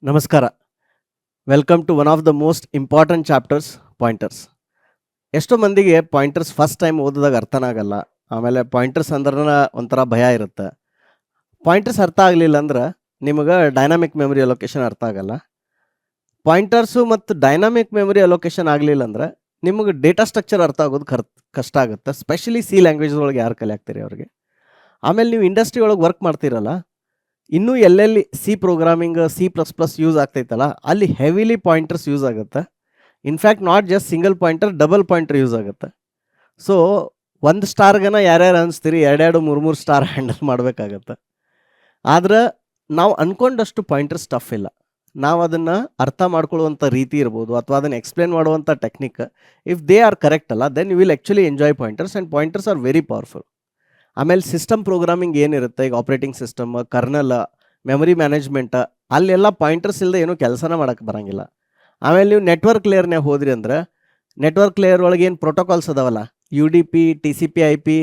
ನಮಸ್ಕಾರ. Welcome to one of the most important chapters pointers. ಎಷ್ಟೋ ಮಂದಿಗೆ ಪಾಯಿಂಟರ್ಸ್ ಫಸ್ಟ್ ಟೈಮ್ ಓದಿದಾಗ ಅರ್ಥನೇ ಆಗಲ್ಲ. ಆಮೇಲೆ ಪಾಯಿಂಟರ್ಸ್ ಅಂದ್ರೆ ಒಂಥರ ಭಯ ಇರುತ್ತೆ. ಪಾಯಿಂಟರ್ಸ್ ಅರ್ಥ ಆಗಲಿಲ್ಲ ಅಂದ್ರೆ ನಿಮಗೆ ಡೈನಾಮಿಕ್ ಮೆಮೊರಿ ಅಲೋಕೇಶನ್ ಅರ್ಥ ಆಗಲ್ಲ. ಪಾಯಿಂಟರ್ಸು ಮತ್ತು ಡೈನಾಮಿಕ್ ಮೆಮೊರಿ ಅಲೋಕೇಶನ್ ಆಗಲಿಲ್ಲ ಅಂದ್ರೆ ನಿಮಗೆ ಡೇಟಾ ಸ್ಟ್ರಕ್ಚರ್ ಅರ್ಥ ಆಗೋದು ಕಷ್ಟ ಆಗುತ್ತೆ. ಸ್ಪೆಷಲಿ ಸಿ ಲ್ಯಾಂಗ್ವೇಜ್ ಒಳಗೆ ಯಾರು ಕಲಿಯಾಗ್ತೀರಿ ಅವ್ರಿಗೆ. ಆಮೇಲೆ ನೀವು ಇಂಡಸ್ಟ್ರಿ ಒಳಗೆ ವರ್ಕ್ ಮಾಡ್ತೀರಲ್ಲ, ಇನ್ನೂ ಎಲ್ಲೆಲ್ಲಿ ಸಿ ಪ್ರೋಗ್ರಾಮಿಂಗ್ C++ ಯೂಸ್ ಆಗ್ತೈತಲ್ಲ, ಅಲ್ಲಿ ಹೆವಿಲಿ ಪಾಯಿಂಟರ್ಸ್ ಯೂಸ್ ಆಗುತ್ತೆ. In fact not just single pointer, double pointer use ಆಗುತ್ತೆ. ಸೊ ಒಂದು ಸ್ಟಾರ್ಗನ ಯಾರ್ಯಾರು ಅನಿಸ್ತೀರಿ, 2-3 ಸ್ಟಾರ್ ಹ್ಯಾಂಡಲ್ ಮಾಡಬೇಕಾಗತ್ತೆ. ಆದ್ರೆ ನಾವು ಅಂದ್ಕೊಂಡಷ್ಟು ಪಾಯಿಂಟರ್ಸ್ ಟಫ್ ಇಲ್ಲ. ನಾವು ಅದನ್ನು ಅರ್ಥ ಮಾಡ್ಕೊಳ್ಳುವಂಥ ರೀತಿ ಇರ್ಬೋದು, ಅಥವಾ ಅದನ್ನು ಎಕ್ಸ್ಪ್ಲೇನ್ ಮಾಡುವಂಥ technique, if they are correct ಅಲ್ಲ, then you will actually enjoy pointers. And pointers are very powerful. ಆಮೇಲೆ ಸಿಸ್ಟಮ್ ಪ್ರೋಗ್ರಾಮಿಂಗ್ ಏನಿರುತ್ತೆ, ಈಗ operating system, kernel, memory management, ಅಲ್ಲೆಲ್ಲ ಪಾಯಿಂಟರ್ಸ್ ಇಲ್ಲದೆ ಏನೂ ಕೆಲಸನ ಮಾಡೋಕ್ಕೆ ಬರೋಂಗಿಲ್ಲ. ಆಮೇಲೆ ನೀವು ನೆಟ್ವರ್ಕ್ ಲೇಯರ್ನಾಗ ಹೋದ್ರಿ ಅಂದ್ರೆ, ನೆಟ್ವರ್ಕ್ ಲೇಯರ್ ಒಳಗೆ ಏನು ಪ್ರೋಟೋಕಾಲ್ಸ್ ಅದಾವಲ್ಲ, UDP, TCP IP,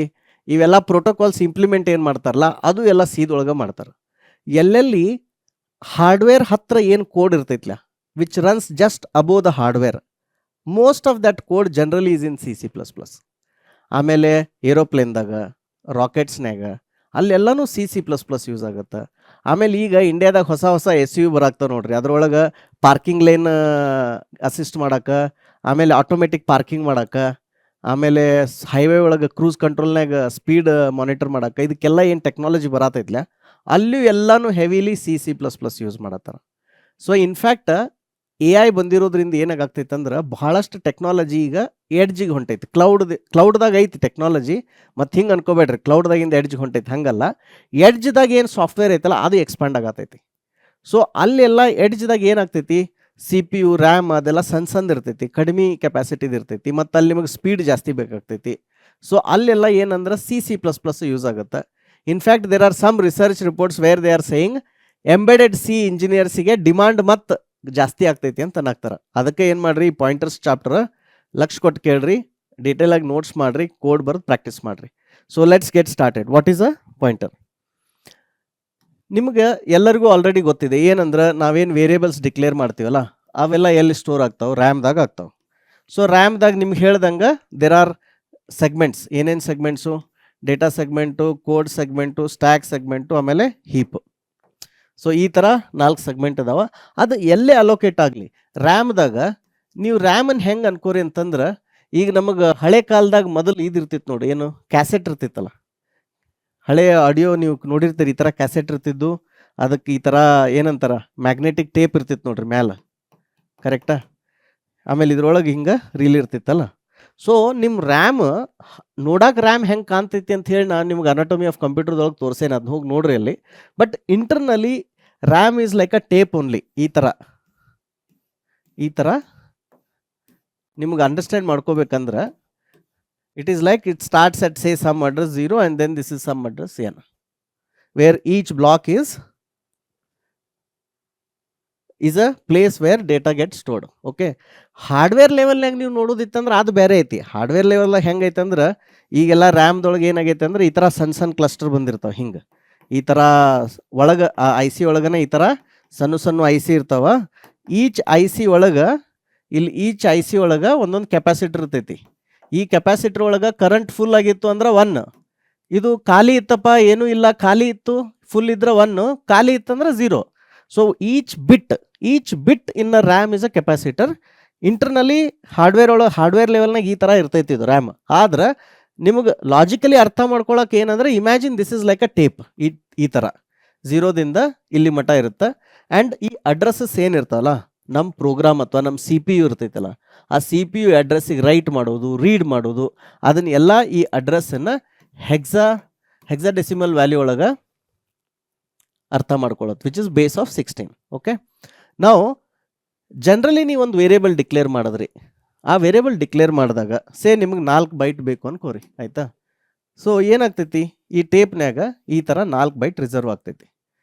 ಇವೆಲ್ಲ ಪ್ರೋಟೋಕಾಲ್ಸ್ ಇಂಪ್ಲಿಮೆಂಟ್ ಏನು ಮಾಡ್ತಾರಲ್ಲ, ಅದು ಎಲ್ಲ ಸೀದೊಳಗೆ ಮಾಡ್ತಾರೆ. ಎಲ್ಲೆಲ್ಲಿ ಹಾರ್ಡ್ವೇರ್ ಹತ್ರ ಏನು ಕೋಡ್ ಇರ್ತೈತ್ಲ, which runs just above the hardware, most of that code generally is in C++. ಆಮೇಲೆ ಏರೋಪ್ಲೇನ್ದಾಗ, ರಾಕೆಟ್ಸ್ನಾಗ, ಅಲ್ಲೆಲ್ಲನೂ C++ ಯೂಸ್ ಆಗುತ್ತೆ. ಆಮೇಲೆ ಈಗ ಇಂಡಿಯಾದಾಗ ಹೊಸ SUV ಬರಾಕ್ತಾವೆ ನೋಡ್ರಿ, ಅದ್ರೊಳಗೆ ಪಾರ್ಕಿಂಗ್ ಲೈನ್ ಅಸಿಸ್ಟ್ ಮಾಡೋಕ್ಕೆ, ಆಮೇಲೆ ಆಟೋಮೆಟಿಕ್ ಪಾರ್ಕಿಂಗ್ ಮಾಡೋಕ್ಕೆ, ಆಮೇಲೆ ಹೈವೇ ಒಳಗೆ ಕ್ರೂಸ್ ಕಂಟ್ರೋಲ್ನಾಗ ಸ್ಪೀಡ್ ಮಾನಿಟರ್ ಮಾಡೋಕ್ಕೆ, ಇದಕ್ಕೆಲ್ಲ ಏನು ಟೆಕ್ನಾಲಜಿ ಬರತೈತ್ಲ, ಅಲ್ಲೂ ಎಲ್ಲನೂ ಹೆವಿಲಿ C++ ಯೂಸ್ ಮಾಡತ್ತಾರ. ಸೊ ಇನ್ಫ್ಯಾಕ್ಟ್ AI ಬಂದಿರೋದ್ರಿಂದ ಏನಾಗ್ತೈತೆ ಅಂದ್ರೆ, ಬಹಳಷ್ಟು ಟೆಕ್ನಾಲಜಿ ಈಗ ಎಡ್ಜಿಗೆ ಹೊಂಟೈತಿ. ಕ್ಲೌಡ್ದಾಗ ಐತಿ ಟೆಕ್ನಾಲಜಿ, ಮತ್ತು ಹಿಂಗೆ ಅನ್ಕೋಬೇಡ್ರಿ ಕ್ಲೌಡ್ದಾಗಿಂದ ಎಡ್ಜಿಗೆ ಹೊಂಟೈತಿ, ಹಂಗಲ್ಲ. ಎಡ್ಜ್ದಾಗ ಏನು ಸಾಫ್ಟ್ವೇರ್ ಐತಲ್ಲ, ಅದು ಎಕ್ಸ್ಪ್ಯಾಂಡ್ ಆಗತೈತಿ. ಸೊ ಅಲ್ಲೆಲ್ಲ ಎಡ್ಜ್ದಾಗ ಏನಾಗ್ತೈತಿ, CPU, RAM ಅದೆಲ್ಲ ಸಣ್ಣ ಇರ್ತೈತಿ, ಕಡಿಮೆ ಕೆಪಾಸಿಟಿದು ಇರ್ತೈತಿ, ಮತ್ತು ಅಲ್ಲಿ ನಿಮಗೆ ಸ್ಪೀಡ್ ಜಾಸ್ತಿ ಬೇಕಾಗ್ತೈತಿ. ಸೊ ಅಲ್ಲೆಲ್ಲ ಏನಂದ್ರೆ C++ ಯೂಸ್ ಆಗುತ್ತೆ. In fact there are some research reports where they are saying embedded C ಇಂಜಿನಿಯರ್ಸಿಗೆ ಡಿಮಾಂಡ್ ಮತ್ತು ಜಾಸ್ತಿ ಆಗ್ತೈತಿ ಅಂತ ಅನ್ನಾಗ್ತಾರೆ. ಅದಕ್ಕೆ ಏನು ಮಾಡಿರಿ, ಈ ಪಾಯಿಂಟರ್ಸ್ ಚಾಪ್ಟರ್ ಲಕ್ಷ ಕೊಟ್ಟು ಕೇಳ್ರಿ, ಡೀಟೇಲಾಗಿ ನೋಟ್ಸ್ ಮಾಡಿರಿ, ಕೋಡ್ ಬರೆದು ಪ್ರಾಕ್ಟೀಸ್ ಮಾಡಿರಿ. So let's get started. What is a pointer? ನಿಮ್ಗೆ ಎಲ್ಲರಿಗೂ ಆಲ್ರೆಡಿ ಗೊತ್ತಿದೆ ಏನಂದ್ರೆ, ನಾವೇನು ವೇರಿಯೇಬಲ್ಸ್ ಡಿಕ್ಲೇರ್ ಮಾಡ್ತೀವಲ್ಲ, ಅವೆಲ್ಲ ಎಲ್ಲಿ ಸ್ಟೋರ್ ಆಗ್ತಾವೆ, ರ್ಯಾಮ್ದಾಗ ಆಗ್ತಾವೆ. ಸೊ ರ್ಯಾಮ್ದಾಗ ನಿಮ್ಗೆ ಹೇಳ್ದಂಗೆ ದೇರ್ ಆರ್ ಸೆಗ್ಮೆಂಟ್ಸ್. ಏನೇನು segments? Data segment, code segment, stack segment, ಆಮೇಲೆ ಹೀಪ್. ಸೊ ಈ ಥರ 4 ಸೆಗ್ಮೆಂಟ್ ಅದಾವ. ಅದು ಎಲ್ಲೇ ಅಲೋಕೇಟ್ ಆಗಲಿ, ರ್ಯಾಮ್ದಾಗ ನೀವು ರ್ಯಾಮನ್ನು ಹೆಂಗೆ ಅನ್ಕೋರಿ ಅಂತಂದ್ರೆ, ಈಗ ನಮಗೆ ಹಳೆ ಕಾಲದಾಗ ಮೊದಲು ಇದಿರ್ತಿತ್ತು ನೋಡಿ, ಏನು ಕ್ಯಾಸೆಟ್ ಇರ್ತಿತ್ತಲ್ಲ, ಹಳೆಯ ಆಡಿಯೋ ನೀವು ನೋಡಿರ್ತೀರಿ, ಈ ಥರ ಕ್ಯಾಸೆಟ್ ಇರ್ತಿದ್ದು, ಅದಕ್ಕೆ ಈ ಥರ ಏನಂತಾರ, ಮ್ಯಾಗ್ನೆಟಿಕ್ ಟೇಪ್ ಇರ್ತಿತ್ತು ನೋಡ್ರಿ ಮ್ಯಾಲೆ, ಕರೆಕ್ಟಾ? ಆಮೇಲೆ ಇದ್ರೊಳಗೆ ಹಿಂಗೆ ರೀಲ್ ಇರ್ತಿತ್ತಲ್ಲ. ಸೊ ನಿಮ್ಮ ರ್ಯಾಮ್ ನೋಡಕ್ಕೆ ರ್ಯಾಮ್ ಹೆಂಗೆ ಕಾಣ್ತೈತಿ ಅಂತ ಹೇಳಿ ನಾನು ನಿಮ್ಗೆ ಅನಾಟಮಿ ಆಫ್ ಕಂಪ್ಯೂಟರ್ದೊಳಗೆ ತೋರಿಸೇನೆ, ಅದು ಹೋಗಿ ನೋಡ್ರಿ ಅಲ್ಲಿ. But internally RAM is like a tape only. ಈ ಥರ ನಿಮ್ಗೆ ಅಂಡರ್ಸ್ಟ್ಯಾಂಡ್ ಮಾಡ್ಕೋಬೇಕಂದ್ರೆ, it is like it starts at say some address 0 and then this is some address n, where each block is a place where data get stored. Okay, hardware ಲೆವೆಲ್ನಾಗ ನೀವು ನೋಡೋದಿತ್ತಂದ್ರೆ ಅದು ಬೇರೆ ಐತಿ. ಹಾರ್ಡ್ವೇರ್ ಲೆವೆಲ್ನಾಗ ಹೆಂಗೈತೆ ಅಂದ್ರೆ, ಈಗೆಲ್ಲ ರ್ಯಾಮ್ದೊಳಗೆ ಏನಾಗೈತೆ ಅಂದ್ರೆ, ಈ ಥರ ಸಣ್ಣ ಕ್ಲಸ್ಟರ್ ಬಂದಿರ್ತಾವೆ. ಹಿಂಗೆ ಈ ಥರ ಒಳಗೆ IC ಒಳಗನೆ ಈ ಥರ ಸಣ್ಣ IC ಇರ್ತಾವೆ. ಈಚ್ IC ಒಳಗೆ, ಇಲ್ಲಿ ಈಚ್ IC ಒಳಗೆ ಒಂದೊಂದು ಕೆಪಾಸಿಟರ್ ಇರ್ತೈತಿ. ಈ ಕೆಪಾಸಿಟರ್ ಒಳಗೆ ಕರೆಂಟ್ ಫುಲ್ ಆಗಿತ್ತು ಅಂದ್ರೆ 1, ಇದು ಖಾಲಿ ಇತ್ತಪ್ಪ ಏನೂ ಇಲ್ಲ, ಖಾಲಿ ಇತ್ತು, ಫುಲ್ ಇದ್ರೆ 1, ಖಾಲಿ ಇತ್ತಂದ್ರೆ 0. So each bit in a RAM is a capacitor. Internally hardware ಲೆವೆಲ್ನಾಗ ಈ ಥರ ಇರ್ತೈತಿ ಇದು ರ್ಯಾಮ್. ಆದ್ರೆ ನಿಮಗೆ ಲಾಜಿಕಲಿ ಅರ್ಥ ಮಾಡ್ಕೊಳಕ್ಕೆ ಏನಂದ್ರೆ, imagine this is like a tape. ಈ ಥರ 0ದಿಂದ ಇಲ್ಲಿ ಮಟ್ಟ ಇರುತ್ತೆ. ಆ್ಯಂಡ್ ಈ ಅಡ್ರೆಸ್ಸಸ್ ಏನಿರ್ತಾವಲ್ಲ, ನಮ್ಮ ಪ್ರೋಗ್ರಾಮ್ ಅಥವಾ ನಮ್ಮ CPU ಇರ್ತೈತಲ್ಲ, ಆ CPU ಅಡ್ರೆಸ್ಸಿಗೆ ರೈಟ್ ಮಾಡೋದು, ರೀಡ್ ಮಾಡೋದು, ಅದನ್ನೆಲ್ಲ ಈ ಅಡ್ರೆಸ್ಸನ್ನು ಹೆಕ್ಸಾಡೆಸಿಮಲ್ ವ್ಯಾಲ್ಯೂ ಒಳಗೆ ಅರ್ಥ ಮಾಡ್ಕೊಳ್ಳೋದು, which is base of 16. Okay, ನಾವು ಜನರಲಿ ನೀವು ಒಂದು ವೇರಿಯೇಬಲ್ ಡಿಕ್ಲೇರ್ ಮಾಡಿದ್ರಿ. ಆ ವೇರಿಯೇಬಲ್ ಡಿಕ್ಲೇರ್ ಮಾಡಿದಾಗ ನಿಮಗೆ 4 ಬೈಟ್ ಬೇಕು ಅನ್ಕೋರಿ, ಆಯಿತಾ? ಸೊ ಏನಾಗ್ತೈತಿ, ಈ ಟೇಪ್ನ್ಯಾಗ ಈ ಥರ 4 ಬೈಟ್ ರಿಸರ್ವ್ ಆಗ್ತೈತಿ.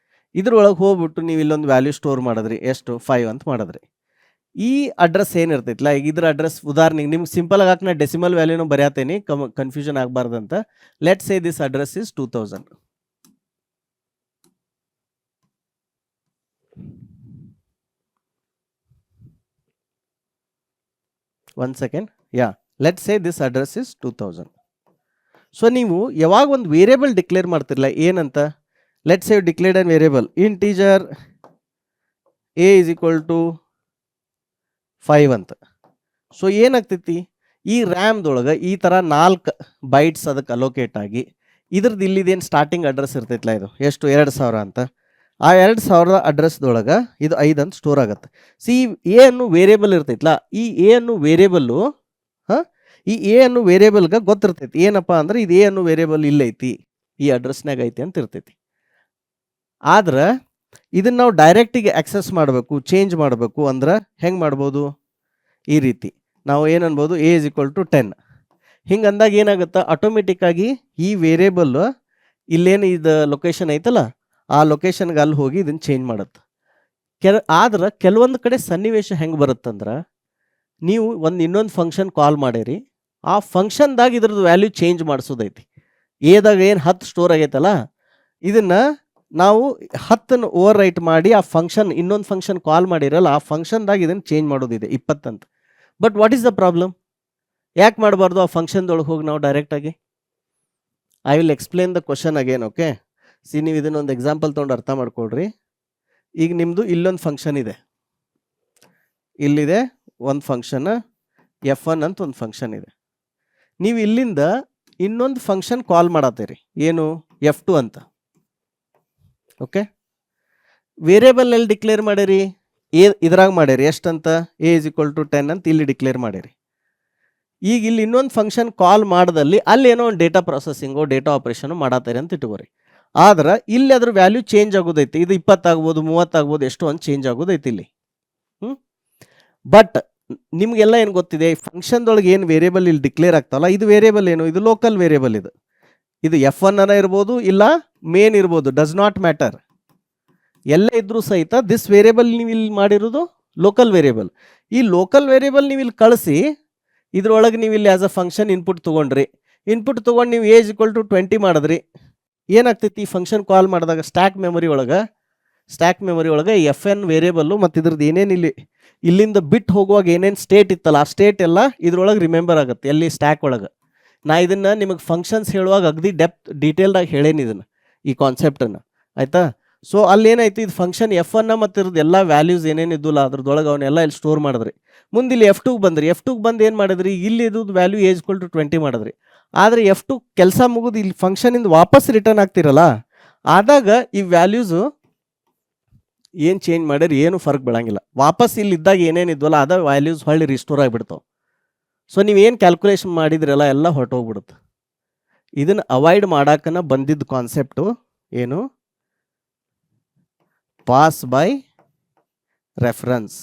ಇದ್ರೊಳಗೆ ಹೋಗ್ಬಿಟ್ಟು ನೀವು ಇಲ್ಲೊಂದು ವ್ಯಾಲ್ಯೂ ಸ್ಟೋರ್ ಮಾಡಿದ್ರಿ, ಎಷ್ಟು 5 ಅಂತ ಮಾಡಿದ್ರಿ. ಈ ಅಡ್ರೆಸ್ ಏನಿರ್ತೈತಿಲ್ಲ, ಈಗ ಇದ್ರ ಅಡ್ರೆಸ್ ಉದಾಹರಣೆಗೆ ನಿಮ್ಗೆ ಸಿಂಪಲ್ ಆಗಿ ನಾ ಡೆಸಿಮಲ್ ವ್ಯಾಲ್ಯೂನು ಬರೆಯತ್ತೇನೆ, ಕನ್ಫ್ಯೂಷನ್ ಆಗಬಾರ್ದಂತ. Let say this address is 2000. 1 second. Yeah, let's say this address is 2000. So ನೀವು ಯಾವಾಗ ಒಂದು ವೇರಿಯೇಬಲ್ ಡಿಕ್ಲೇರ್ ಮಾಡ್ತಿರಲ್ಲ ಏನಂತ, let's say declared an variable integer A is equal to 5 ಅಂತ. ಸೊ ಏನಾಗ್ತೈತಿ, ಈ ರ್ಯಾಮ್ದೊಳಗೆ ಈ ಥರ 4 ಬೈಟ್ಸ್ ಅದಕ್ಕೆ ಅಲೋಕೇಟ್ ಆಗಿ ಇದ್ರದ್ದು ಇಲ್ಲಿದೇನು ಸ್ಟಾರ್ಟಿಂಗ್ ಅಡ್ರೆಸ್ ಇರ್ತೈತಲ್ಲ, ಇದು ಎಷ್ಟು 2000 ಅಂತ, ಆ 2000 ಅಡ್ರೆಸ್ದೊಳಗೆ ಇದು 5 ಅಂತ ಸ್ಟೋರ್ ಆಗುತ್ತೆ. ಸಿ ಎ ಅನ್ನು ವೇರಿಯೇಬಲ್ ಇರ್ತೈತಲ್ಲ, ಈ ಎ ಅನ್ನು ವೇರಿಯೇಬಲ್ಲು ಈ ಎ ಅನ್ನು ವೇರಿಯೇಬಲ್ಗೆ ಗೊತ್ತಿರ್ತೈತಿ ಏನಪ್ಪ ಅಂದ್ರೆ ಇದು ಎ ಅನ್ನು ವೇರಿಯೇಬಲ್ ಇಲ್ಲೈತಿ, ಈ ಅಡ್ರೆಸ್ನಾಗ ಐತಿ ಅಂತ ಇರ್ತೈತಿ. ಆದ್ರೆ ಇದನ್ನು ನಾವು ಡೈರೆಕ್ಟಿಗೆ ಆಕ್ಸೆಸ್ ಮಾಡಬೇಕು, ಚೇಂಜ್ ಮಾಡಬೇಕು ಅಂದ್ರೆ ಹೆಂಗೆ ಮಾಡ್ಬೋದು, ಈ ರೀತಿ ನಾವು ಏನು ಅನ್ಬೋದು, ಎ ಇಸ್ ಈಕ್ವಲ್ ಟು 10. ಹಿಂಗೆ ಅಂದಾಗ ಏನಾಗುತ್ತೆ, ಆಟೋಮೆಟಿಕ್ಕಾಗಿ ಈ ವೇರಿಯೇಬಲ್ ಇಲ್ಲೇನು ಇದು ಲೊಕೇಶನ್ ಐತಲ್ಲ ಆ ಲೊಕೇಶನ್ಗೆ ಅಲ್ಲಿ ಹೋಗಿ ಇದನ್ನು ಚೇಂಜ್ ಮಾಡುತ್ತೆ. ಆದ್ರೆ ಕೆಲವೊಂದು ಕಡೆ ಸನ್ನಿವೇಶ ಹೆಂಗೆ ಬರುತ್ತಂದ್ರೆ, ನೀವು ಇನ್ನೊಂದು ಫಂಕ್ಷನ್ ಕಾಲ್ ಮಾಡಿರಿ, ಆ ಫಂಕ್ಷನ್ದಾಗ ಇದ್ರದ್ದು ವ್ಯಾಲ್ಯೂ ಚೇಂಜ್ ಮಾಡಿಸೋದೈತಿ. ಎದಾಗ ಏನು 10 ಸ್ಟೋರ್ ಆಗೈತಲ್ಲ, ಇದನ್ನು ನಾವು 10 ಓವರ್ ರೈಟ್ ಮಾಡಿ ಆ ಫಂಕ್ಷನ್ ಇನ್ನೊಂದು ಫಂಕ್ಷನ್ ಕಾಲ್ ಮಾಡಿರಲ್ಲ ಆ ಫಂಕ್ಷನ್ದಾಗ ಇದನ್ನು ಚೇಂಜ್ ಮಾಡೋದಿದೆ 20 ಅಂತ. But what is the problem, ಯಾಕೆ ಮಾಡಬಾರ್ದು ಆ ಫಂಕ್ಷನ್ದೊಳಗೆ ಹೋಗಿ ನಾವು ಡೈರೆಕ್ಟಾಗಿ? I will explain the question again. Okay, C ನೀವು ಇದನ್ನೊಂದು ಎಕ್ಸಾಂಪಲ್ ತೊಗೊಂಡು ಅರ್ಥ ಮಾಡ್ಕೊಳ್ರಿ. ಈಗ ನಿಮ್ಮದು ಇಲ್ಲೊಂದು ಫಂಕ್ಷನ್ ಇದೆ, ಇಲ್ಲಿದೆ ಒಂದು ಫಂಕ್ಷನ್ F1 ಅಂತ ಒಂದು ಫಂಕ್ಷನ್ ಇದೆ. ನೀವು ಇಲ್ಲಿಂದ ಇನ್ನೊಂದು ಫಂಕ್ಷನ್ ಕಾಲ್ ಮಾಡತ್ತೀರಿ, ಏನು F2 ಅಂತ. ಓಕೆ, ವೇರಿಯೇಬಲ್ ಎಲ್ಲಿ ಡಿಕ್ಲೇರ್ ಮಾಡಿರಿ, ಇದ್ರಾಗ ಮಾಡಿರಿ ಎಷ್ಟಂತ, ಎ ಇಸ್ ಈಕ್ವಲ್ ಟು 10 ಅಂತ ಇಲ್ಲಿ ಡಿಕ್ಲೇರ್ ಮಾಡಿರಿ. ಈಗ ಇಲ್ಲಿ ಇನ್ನೊಂದು ಫಂಕ್ಷನ್ ಕಾಲ್ ಮಾಡ್ದಲ್ಲಿ ಅಲ್ಲಿ ಏನೋ ಒಂದು ಡೇಟಾ ಪ್ರೊಸೆಸಿಂಗು ಡೇಟಾ ಆಪರೇಷನು ಮಾಡತ್ತೀರಿ ಅಂತ ಇಟ್ಕೋರಿ. ಆದ್ರೆ ಇಲ್ಲಿ ಅದ್ರ ವ್ಯಾಲ್ಯೂ ಚೇಂಜ್ ಆಗೋದೈತಿ, ಇದು 20 ಆಗ್ಬೋದು 30 ಆಗ್ಬೋದು, ಎಷ್ಟೋ ಒಂದು ಚೇಂಜ್ ಆಗೋದೈತಿ ಇಲ್ಲಿ. ಬಟ್ ನಿಮಗೆಲ್ಲ ಏನು ಗೊತ್ತಿದೆ, ಫಂಕ್ಷನ್ದೊಳಗೆ ಏನು ವೇರಿಯೇಬಲ್ ಇಲ್ಲಿ ಡಿಕ್ಲೇರ್ ಆಗ್ತಲ್ಲ, ಇದು ವೇರಿಯೇಬಲ್ ಏನು, ಇದು ಲೋಕಲ್ ವೇರಿಯೇಬಲ್. ಇದು F1 ಅನ್ನ ಇರ್ಬೋದು ಇಲ್ಲ ಮೇನ್ ಇರ್ಬೋದು, ಡಸ್ ನಾಟ್ ಮ್ಯಾಟರ್. ಎಲ್ಲ ಇದ್ರೂ ಸಹಿತ ದಿಸ್ ವೇರಿಯೇಬಲ್ ನೀವು ಇಲ್ಲಿ ಮಾಡಿರೋದು ಲೋಕಲ್ ವೇರಿಯೇಬಲ್. ಈ ಲೋಕಲ್ ವೇರಿಯೇಬಲ್ ನೀವು ಇಲ್ಲಿ ಕಳಿಸಿ ಇದ್ರೊಳಗೆ ನೀವು ಇಲ್ಲಿ ಆಸ್ ಅ ಫಂಕ್ಷನ್ ಇನ್ಪುಟ್ ತೊಗೊಂಡ್ರಿ. ಇನ್ಪುಟ್ ತೊಗೊಂಡು ನೀವು ಏಜ್ ಈಕ್ವಲ್ ಟು 20 ಮಾಡಿದ್ರಿ. ಏನಾಗ್ತೈತಿ, ಈ ಫಂಕ್ಷನ್ ಕಾಲ್ ಮಾಡಿದಾಗ ಸ್ಟ್ಯಾಕ್ ಮೆಮೊರಿ ಒಳಗೆ FN ವೇರಿಯೇಬಲ್ಲು ಮತ್ತು ಇದ್ರದ್ದು ಏನೇನು ಇಲ್ಲಿಂದ ಬಿಟ್ಟು ಹೋಗುವಾಗ ಏನೇನು ಸ್ಟೇಟ್ ಇತ್ತಲ್ಲ ಆ ಸ್ಟೇಟ್ ಎಲ್ಲ ಇದ್ರೊಳಗೆ ರಿಮೆಂಬರ್ ಆಗುತ್ತೆ ಎಲ್ಲಿ ಸ್ಟ್ಯಾಕ್ ಒಳಗೆ. ನಾ ಇದನ್ನು ನಿಮಗೆ ಫಂಕ್ಷನ್ಸ್ ಹೇಳುವಾಗ ಅಗದಿ ಡೀಟೇಲ್ಡಾಗಿ ಹೇಳೇನಿ ಇದನ್ನು, ಈ ಕಾನ್ಸೆಪ್ಟನ್ನು, ಆಯಿತಾ. ಸೊ ಅಲ್ಲೇನಾಯ್ತು, ಇದು ಫಂಕ್ಷನ್ F1 ಮತ್ತು ಇರೋದು ಎಲ್ಲ ವ್ಯಾಲ್ಯೂಸ್ ಏನೇನು ಇದ್ದಿಲ್ಲ ಅದ್ರದೊಳಗೆ ಅವನ್ನೆಲ್ಲ ಇಲ್ಲಿ ಸ್ಟೋರ್ ಮಾಡಿದ್ರಿ. ಮುಂದೆ ಇಲ್ಲಿ F2 ಬಂದ್ರಿ, F2 ಬಂದು ಏನು ಮಾಡಿದ್ರಿ, ಇಲ್ಲಿ ಇದ್ದು ವ್ಯಾಲ್ಯೂ ಏಜ್ ಈಕ್ವಲ್ ಟು 20 ಮಾಡಿದ್ರಿ. ಆದರೆ F2 ಕೆಲಸ ಮುಗಿದು ಇಲ್ಲಿ ಫಂಕ್ಷನಿಂದ ವಾಪಸ್ ರಿಟರ್ನ್ ಆಗ್ತಿರಲ್ಲ, ಆದಾಗ ಈ ವ್ಯಾಲ್ಯೂಸು ಏನು ಚೇಂಜ್ ಮಾಡಿರಿ ಏನು ಫರ್ಕ್ ಬೀಳಂಗಿಲ್ಲ. ವಾಪಸ್ ಇಲ್ಲಿ ಇದ್ದಾಗ ಏನೇನು ಇದ್ವಲ್ಲ ಅದ ವ್ಯಾಲ್ಯೂಸ್ ಹೊಳ್ಳಿ ರಿಸ್ಟೋರ್ ಆಗಿಬಿಡ್ತಾವೆ. ಸೊ ನೀವೇನು ಕ್ಯಾಲ್ಕುಲೇಷನ್ ಮಾಡಿದ್ರಲ್ಲ ಎಲ್ಲ ಹೊರಟೋಗ್ಬಿಡುತ್ತೆ. ಇದನ್ನು ಅವಾಯ್ಡ್ ಮಾಡೋಕ್ಕನ ಬಂದಿದ್ದ ಕಾನ್ಸೆಪ್ಟು ಏನು, ಪಾಸ್ ಬೈ ರೆಫರೆನ್ಸ್.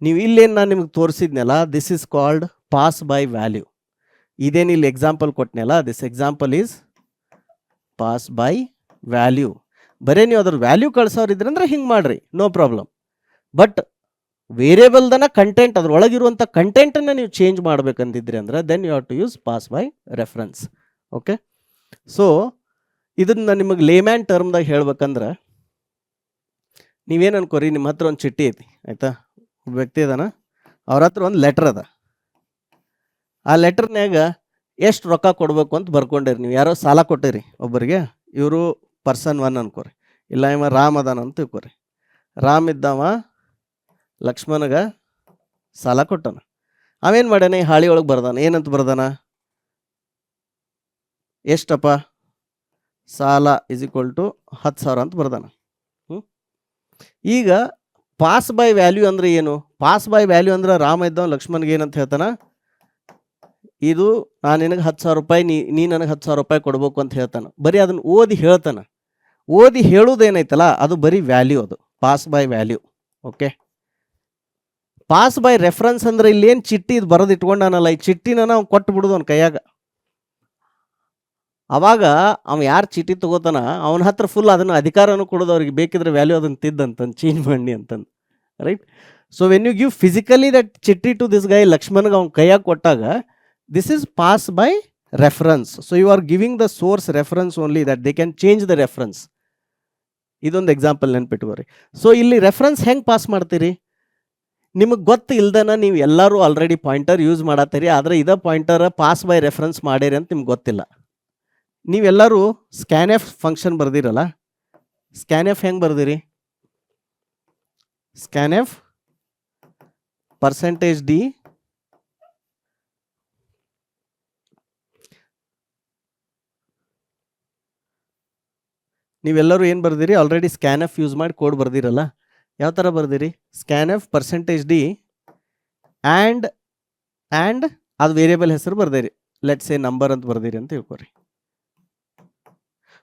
ನೀವು ಇಲ್ಲೇನು ನಾನು ನಿಮಗೆ ತೋರಿಸಿದ್ನಲ್ಲ, this is called pass by value. ಇದೇನು ಇಲ್ಲಿ ಎಕ್ಸಾಂಪಲ್ ಕೊಟ್ಟನಲ್ಲ, this example is pass by value. ಬರೀ ನೀವು ಅದ್ರ ವ್ಯಾಲ್ಯೂ ಕಳ್ಸೋರಿದ್ರೆ ಅಂದ್ರೆ ಹಿಂಗೆ ಮಾಡ್ರಿ, ನೋ ಪ್ರಾಬ್ಲಮ್. ಬಟ್ ವೇರಿಯೇಬಲ್ದನ ಕಂಟೆಂಟ್ ಅದ್ರೊಳಗಿರುವಂಥ ಕಂಟೆಂಟನ್ನು ನೀವು ಚೇಂಜ್ ಮಾಡ್ಬೇಕಂತಿದ್ರಿ ಅಂದ್ರೆ then you have to use pass by reference. Okay, so ಇದನ್ನು ನಿಮಗೆ ಲೇಮ್ಯಾನ್ ಟರ್ಮ್ದಾಗ ಹೇಳ್ಬೇಕಂದ್ರೆ ನೀವೇನು ಅನ್ಕೋರಿ, ನಿಮ್ಮ ಹತ್ರ ಒಂದು ಚಿಟ್ಟಿ ಐತಿ, ಆಯಿತಾ, ಒಬ್ಬ ವ್ಯಕ್ತಿ ಅದಾನ, ಅವ್ರ ಹತ್ರ ಒಂದು ಲೆಟ್ರ್ ಅದ. ಆ ಲೆಟ್ರ್ನ್ಯಾಗ ಎಷ್ಟು ರೊಕ್ಕ ಕೊಡಬೇಕು ಅಂತ ಬರ್ಕೊಂಡಿರಿ. ನೀವು ಯಾರೋ ಸಾಲ ಕೊಟ್ಟಿರಿ ಒಬ್ಬರಿಗೆ, ಇವರು ಪರ್ಸನ್ 1 ಅನ್ಕೋರಿ, ಇಲ್ಲ ಇವ ರಾಮ್ ಅದಾನ ಅಂತ ತಿಳ್ಕೊರಿ. ರಾಮ್ ಇದ್ದವ ಲಕ್ಷ್ಮಣಗೆ ಸಾಲ ಕೊಟ್ಟನ. ಅವೇನು ಮಾಡ್ಯಾನ, ಈ ಹಾಳಿ ಒಳಗೆ ಬರ್ದಾನ, ಏನಂತ ಬರ್ದಾನ, ಎಷ್ಟಪ್ಪ ಸಾಲ ಇಸ್ ಈಕ್ವಲ್ ಟು 10,000 ಅಂತ ಬರ್ದಾನ. ಈಗ ಪಾಸ್ ಬೈ ವ್ಯಾಲ್ಯೂ ಅಂದ್ರೆ ಏನು, ಪಾಸ್ ಬೈ ವ್ಯಾಲ್ಯೂ ಅಂದ್ರೆ ರಾಮ ಇದ್ದವ ಲಕ್ಷ್ಮಣ್ಗೆ ಏನಂತ ಹೇಳ್ತಾನ, ಇದು ನಾನು ನಿನಗೆ 10,000 ರೂಪಾಯಿ, ನೀ ನನಗೆ 10,000 ರೂಪಾಯಿ ಕೊಡ್ಬೇಕು ಅಂತ ಹೇಳ್ತಾನೆ. ಬರೀ ಅದನ್ನು ಓದಿ ಹೇಳ್ತಾನೆ. ಓದಿ ಹೇಳೋದೇನೈತಲ್ಲ ಅದು ಬರೀ ವ್ಯಾಲ್ಯೂ, ಅದು pass by value. Okay, pass by reference ಅಂದ್ರೆ ಇಲ್ಲೇನು ಚಿಟ್ಟಿ ಇದು ಬರೆದು ಇಟ್ಕೊಂಡಾನಲ್ಲ, ಈ ಚಿಟ್ಟಿನ ನಾವು ಕೊಟ್ಟು ಬಿಡೋದು ಅವ್ನ ಕೈಯಾಗ. ಅವಾಗ ಅವ ಯಾರು ಚೀಟಿ ತಗೋತಾನ ಅವನ ಹತ್ರ ಫುಲ್ ಅದನ್ನು ಅಧಿಕಾರನೂ ಕೊಡೋದು, ಅವ್ರಿಗೆ ಬೇಕಿದ್ರೆ ವ್ಯಾಲ್ಯೂ ಅದನ್ನು ತಿದ್ದಂತಂದು ಚೇಂಜ್ ಮಾಡಿ ಅಂತಂದು, right. So when you give physically that ಚಿಟ್ಟಿ ಟು ದಿಸ್ ಗೈ ಲಕ್ಷ್ಮಣ್ಗೆ ಅವ್ನ ಕೈಯಾಗ ಕೊಟ್ಟಾಗ this is pass by reference. So you are giving the source reference only, that they can change the reference. ಇದೊಂದು example ನೆನ್ಪಿಟ್ಕೋರಿ. So ಇಲ್ಲಿ reference ಹೆಂಗೆ pass ಮಾಡ್ತೀರಿ? ನಿಮಗೆ ಗೊತ್ತು ಇಲ್ದನ ನೀವು ಎಲ್ಲರೂ ಆಲ್ರೆಡಿ ಪಾಯಿಂಟರ್ ಯೂಸ್ ಮಾಡತ್ತೀರಿ, ಆದರೆ ಇದ ಪಾಯಿಂಟರ್ ಪಾಸ್ ಬೈ ರೆಫರೆನ್ಸ್ ಮಾಡೀರಿ ಅಂತ ನಿಮ್ಗೆ ಗೊತ್ತಿಲ್ಲ. ನೀವೆಲ್ಲರೂ ಸ್ಕ್ಯಾನ್ ಎಫ್ ಫಂಕ್ಷನ್ ಬರ್ದಿರಲ್ಲ, ಸ್ಕ್ಯಾನ್ ಎಫ್ ಹೆಂಗೆ ಬರ್ದಿರಿ? ಸ್ಕ್ಯಾನ್ ಎಫ್ %d ನೀವೆಲ್ಲರೂ ಏನು ಬರ್ದಿರಿ? ಆಲ್ರೆಡಿ ಸ್ಕ್ಯಾನ್ ಎಫ್ ಯೂಸ್ ಮಾಡಿ ಕೋಡ್ ಬರ್ದಿರಲ್ಲ. ಯಾವ ಥರ ಬರ್ದಿರಿ? ಸ್ಕ್ಯಾನ್ ಎಫ್ %d ಆ್ಯಂಡ್ ಅದು ವೇರಿಯೇಬಲ್ ಹೆಸರು ಬರ್ದಿರಿ, ಲೆಟ್ಸ್ ಎ ನಂಬರ್ ಅಂತ ಬರ್ದಿರಿ ಅಂತ ತಿಳ್ಕೊರಿ.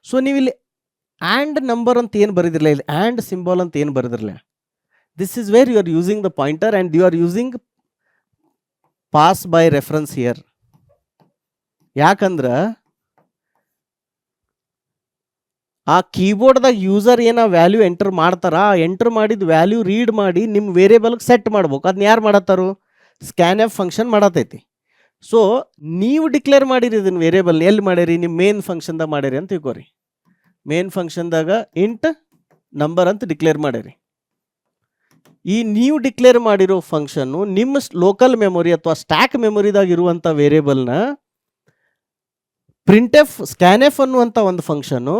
ಸೊ ನೀವು ಇಲ್ಲಿ ಆ್ಯಂಡ್ ನಂಬರ್ ಅಂತ ಏನು ಬರೆದಿರಲಿಲ್ಲ, ಇಲ್ಲಿ ಆ್ಯಂಡ್ ಸಿಂಬಾಲ್ ಅಂತ ಏನು ಬರೆದಿರಲಿಲ್ಲ. This is where you are using the pointer and you are using pass by reference here. ಯಾಕಂದ್ರೆ ಆ ಕೀಬೋರ್ಡ್ದಾಗ ಯೂಸರ್ ಏನೋ ವ್ಯಾಲ್ಯೂ ಎಂಟರ್ ಮಾಡ್ತಾರ, ಆ ಎಂಟರ್ ಮಾಡಿದ ವ್ಯಾಲ್ಯೂ ರೀಡ್ ಮಾಡಿ ನಿಮ್ಮ ವೇರಿಯೇಬಲ್ಗೆ ಸೆಟ್ ಮಾಡ್ಬೇಕು. ಅದನ್ನ ಯಾರು ಮಾಡತ್ತಾರು? ಸ್ಕ್ಯಾನ್ ಎಫ್ ಫಂಕ್ಷನ್ ಮಾಡತೈತಿ. ಸೊ ನೀವು ಡಿಕ್ಲೇರ್ ಮಾಡಿರಿ ಇದನ್ನ ವೇರಿಯೇಬಲ್ ಎಲ್ಲಿ ಮಾಡಿರಿ? ನಿಮ್ಮ ಮೇನ್ ಫಂಕ್ಷನ್ದಾಗ ಮಾಡಿರಿ ಅಂತ ತಿಳ್ಕೊರಿ. ಮೇನ್ ಫಂಕ್ಷನ್ದಾಗ ಇಂಟ್ ನಂಬರ್ ಅಂತ ಡಿಕ್ಲೇರ್ ಮಾಡಿರಿ. ಈ ನೀವು ಡಿಕ್ಲೇರ್ ಮಾಡಿರೋ ಫಂಕ್ಷನ್ನು ನಿಮ್ಮ ಲೋಕಲ್ ಮೆಮೊರಿ ಅಥವಾ ಸ್ಟ್ಯಾಕ್ ಮೆಮೊರಿದಾಗ ಇರುವಂಥ ವೇರಿಯೇಬಲ್ನ ಪ್ರಿಂಟ್ ಎಫ್ ಸ್ಕ್ಯಾನ್ ಎಫ್ ಅನ್ನುವಂಥ ಒಂದು ಫಂಕ್ಷನ್ನು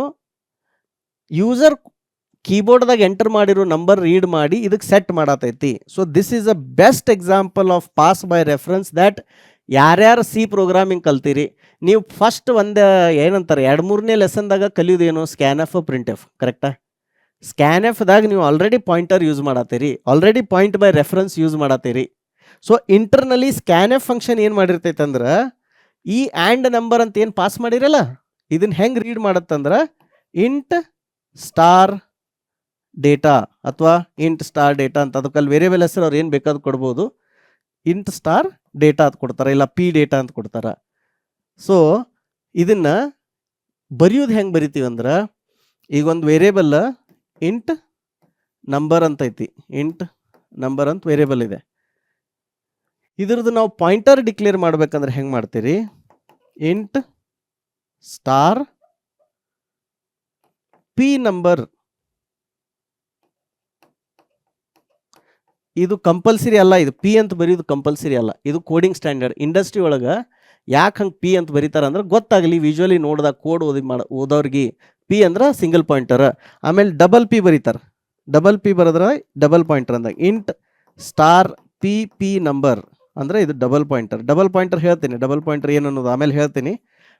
ಯೂಸರ್ ಕೀಬೋರ್ಡ್ದಾಗ ಎಂಟರ್ ಮಾಡಿರೋ ನಂಬರ್ ರೀಡ್ ಮಾಡಿ ಇದಕ್ಕೆ ಸೆಟ್ ಮಾಡತೈತಿ. So this is a best example of pass by reference that ಯಾರ್ಯಾರು ಸಿ ಪ್ರೋಗ್ರಾಮಿಂಗ್ ಕಲ್ತೀರಿ ನೀವು ಫಸ್ಟ್ ಒಂದು ಏನಂತಾರೆ 2-3ನೇ ಲೆಸನ್ದಾಗ ಕಲಿಯೋದೇನು? ಸ್ಕ್ಯಾನ್ ಎಫ್ ಪ್ರಿಂಟ್ ಎಫ್, ಕರೆಕ್ಟಾ? ಸ್ಕ್ಯಾನ್ ಎಫ್ದಾಗ ನೀವು ಆಲ್ರೆಡಿ ಪಾಯಿಂಟರ್ ಯೂಸ್ ಮಾಡತ್ತೀರಿ, already point by reference use ಮಾಡತ್ತೀರಿ. ಸೊ ಇಂಟರ್ನಲ್ಲಿ ಸ್ಕ್ಯಾನ್ ಎಫ್ ಫಂಕ್ಷನ್ ಏನು ಮಾಡಿರ್ತೈತೆ ಅಂದ್ರೆ ಈ ಆ್ಯಂಡ್ ನಂಬರ್ ಅಂತ ಏನು ಪಾಸ್ ಮಾಡಿರಲ್ಲ ಇದನ್ನ ಹೆಂಗೆ ರೀಡ್ ಮಾಡತ್ತಂದ್ರೆ ಇಂಟ್ ಸ್ಟಾರ್ ಡೇಟಾ ಅಥವಾ ಇಂಟ್ ಸ್ಟಾರ್ ಡೇಟಾ ಅಂತ, ಅದಕ್ಕಲ್ಲಿ ವೇರಿಯೇಬಲ್ ಹೆಸರು ಅವ್ರು ಏನು ಬೇಕಾದ್ರೂ ಕೊಡ್ಬೋದು. ಇಂಟ್ ಸ್ಟಾರ್ ಡೇಟಾ ಅಂತ ಕೊಡ್ತಾರೆ, ಇಲ್ಲ ಪಿ ಡೇಟಾ ಅಂತ ಕೊಡ್ತಾರೆ. ಸೊ ಇದನ್ನ ಬರೆಯೋದು ಹೆಂಗೆ ಬರಿತೀವಿ ಅಂದ್ರೆ ಈಗ ಒಂದು ವೇರಿಯೇಬಲ್ ಇಂಟ್ ನಂಬರ್ ಅಂತ ಐತಿ, ಇಂಟ್ ನಂಬರ್ ಅಂತ ವೇರಿಯೇಬಲ್ ಇದೆ. ಇದ್ರದ್ದು ನಾವು ಪಾಯಿಂಟರ್ ಡಿಕ್ಲೇರ್ ಮಾಡ್ಬೇಕಂದ್ರೆ ಹೆಂಗೆ ಮಾಡ್ತೀರಿ? Int star p number. ಇದು ಕಂಪಲ್ಸರಿ ಅಲ್ಲ, ಇದು ಪಿ ಅಂತ ಬರೆಯೋದು ಕಂಪಲ್ಸರಿ ಅಲ್ಲ, ಇದು ಕೋಡಿಂಗ್ ಸ್ಟ್ಯಾಂಡರ್ಡ್. ಇಂಡಸ್ಟ್ರಿ ಒಳಗೆ ಯಾಕೆ ಹಂಗೆ ಪಿ ಅಂತ ಬರೀತಾರೆ ಅಂದ್ರೆ ಗೊತ್ತಾಗಲಿ, ವಿಜುವಲಿ ನೋಡಿದಾಗ ಕೋಡ್ ಓದೋರಿಗೆ ಪಿ ಅಂದ್ರೆ ಸಿಂಗಲ್ ಪಾಯಿಂಟರ್. ಆಮೇಲೆ ಡಬಲ್ ಪಿ ಬರೀತಾರೆ, ಡಬಲ್ ಪಿ ಬರೆದ್ರೆ ಡಬಲ್ ಪಾಯಿಂಟರ್ ಅಂದಾಗ ಇಂಟ್ ಸ್ಟಾರ್ ಪಿ ನಂಬರ್ ಅಂದರೆ ಇದು ಡಬಲ್ ಪಾಯಿಂಟರ್. ಡಬಲ್ ಪಾಯಿಂಟರ್ ಹೇಳ್ತೀನಿ, ಡಬಲ್ ಪಾಯಿಂಟರ್ ಏನು ಅನ್ನೋದು ಆಮೇಲೆ ಹೇಳ್ತೀನಿ,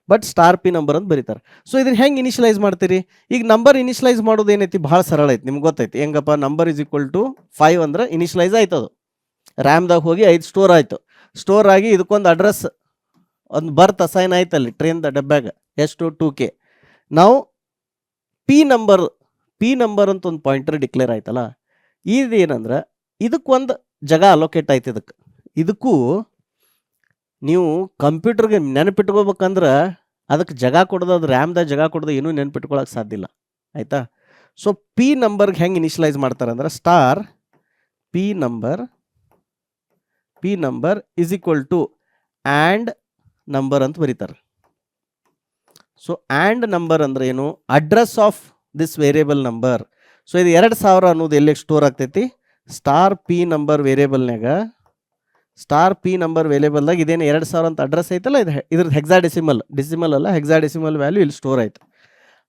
ಬಟ್ ಸ್ಟಾರ್ ಪಿ ನಂಬರ್ ಅಂತ ಬರೀತಾರೆ. ಸೊ ಇದನ್ನ ಹೆಂಗೆ ಇನಿಷಿಯಲೈಸ್ ಮಾಡ್ತೀರಿ? ಈಗ ನಂಬರ್ ಇನಿಷಿಯಲೈಸ್ ಮಾಡೋದು ಏನೈತಿ? ಭಾಳ ಸರಳ ಐತಿ, ನಿಮ್ಗೆ ಗೊತ್ತೈತಿ ಹೆಂಗಪ್ಪ. ನಂಬರ್ ಈಸ್ ಈಕ್ವಲ್ ಟು 5 ಅಂದ್ರೆ ಇನಿಷಿಯಲೈಸ್ ಆಯ್ತು, ಅದು ರ್ಯಾಮ್ದಾಗ ಹೋಗಿ 5 ಸ್ಟೋರ್ ಆಯಿತು. ಸ್ಟೋರ್ ಆಗಿ ಇದಕ್ಕೊಂದು ಅಡ್ರೆಸ್ ಒಂದು ಬರ್ತ್ ಅಸೈನ್ ಆಯ್ತಲ್ಲಿ ಟ್ರೈನ್ದ ಡಬ್ಬ್ಯಾಗ, ಎಷ್ಟು 2K. ನಾವು ಪಿ ನಂಬರ್ ಅಂತ ಒಂದು ಪಾಯಿಂಟರ್ ಡಿಕ್ಲೇರ್ ಆಯ್ತಲ್ಲ, ಇದೇನಂದ್ರೆ ಇದಕ್ಕೊಂದು ಜಾಗ ಅಲೋಕೇಟ್ ಆಯ್ತು. ಇದಕ್ಕೂ ನೀವು ಕಂಪ್ಯೂಟರ್ಗೆ ನೆನಪಿಟ್ಕೋಬೇಕಂದ್ರೆ ಅದಕ್ಕೆ ಜಾಗ ಕೊಡೋದು, ಅದು ರ್ಯಾಮ್ದಾಗ ಜಾಗ ಕೊಡೋದು ಏನೂ ನೆನಪಿಟ್ಕೊಳಕ್ಕೆ ಸಾಧ್ಯ ಇಲ್ಲ, ಆಯಿತಾ? ಸೊ ಪಿ ನಂಬರ್ಗೆ ಹೆಂಗೆ ಇನಿಷಿಯಲೈಸ್ ಮಾಡ್ತಾರೆ ಅಂದ್ರೆ star p number is equal to and number ಅಂತ ಬರೀತಾರೆ. ಸೊ ಆ್ಯಂಡ್ ನಂಬರ್ ಅಂದ್ರೆ ಏನು? Address of this variable number. So ಇದು 2000 ಅನ್ನೋದು ಎಲ್ಲಿ ಸ್ಟೋರ್ ಆಗ್ತೈತಿ? ಸ್ಟಾರ್ ಪಿ ನಂಬರ್ ವೇರಿಯೇಬಲ್ನಾಗ. ಸ್ಟಾರ್ ಪಿ ನಂಬರ್ ವೇರಿಯೇಬಲ್ದಾಗ ಇದೇನು 2000 ಅಂತ ಅಡ್ರೆಸ್ ಐತಲ್ಲ, ಇದ್ರದ್ದು ಡೆಸಿಮಲ್ ಅಲ್ಲ, ಹೆಕ್ಸಾಡೆಸಿಮಲ್ ವ್ಯಾಲ್ಯೂ ಇಲ್ಲಿ ಸ್ಟೋರ್ ಆಯ್ತು.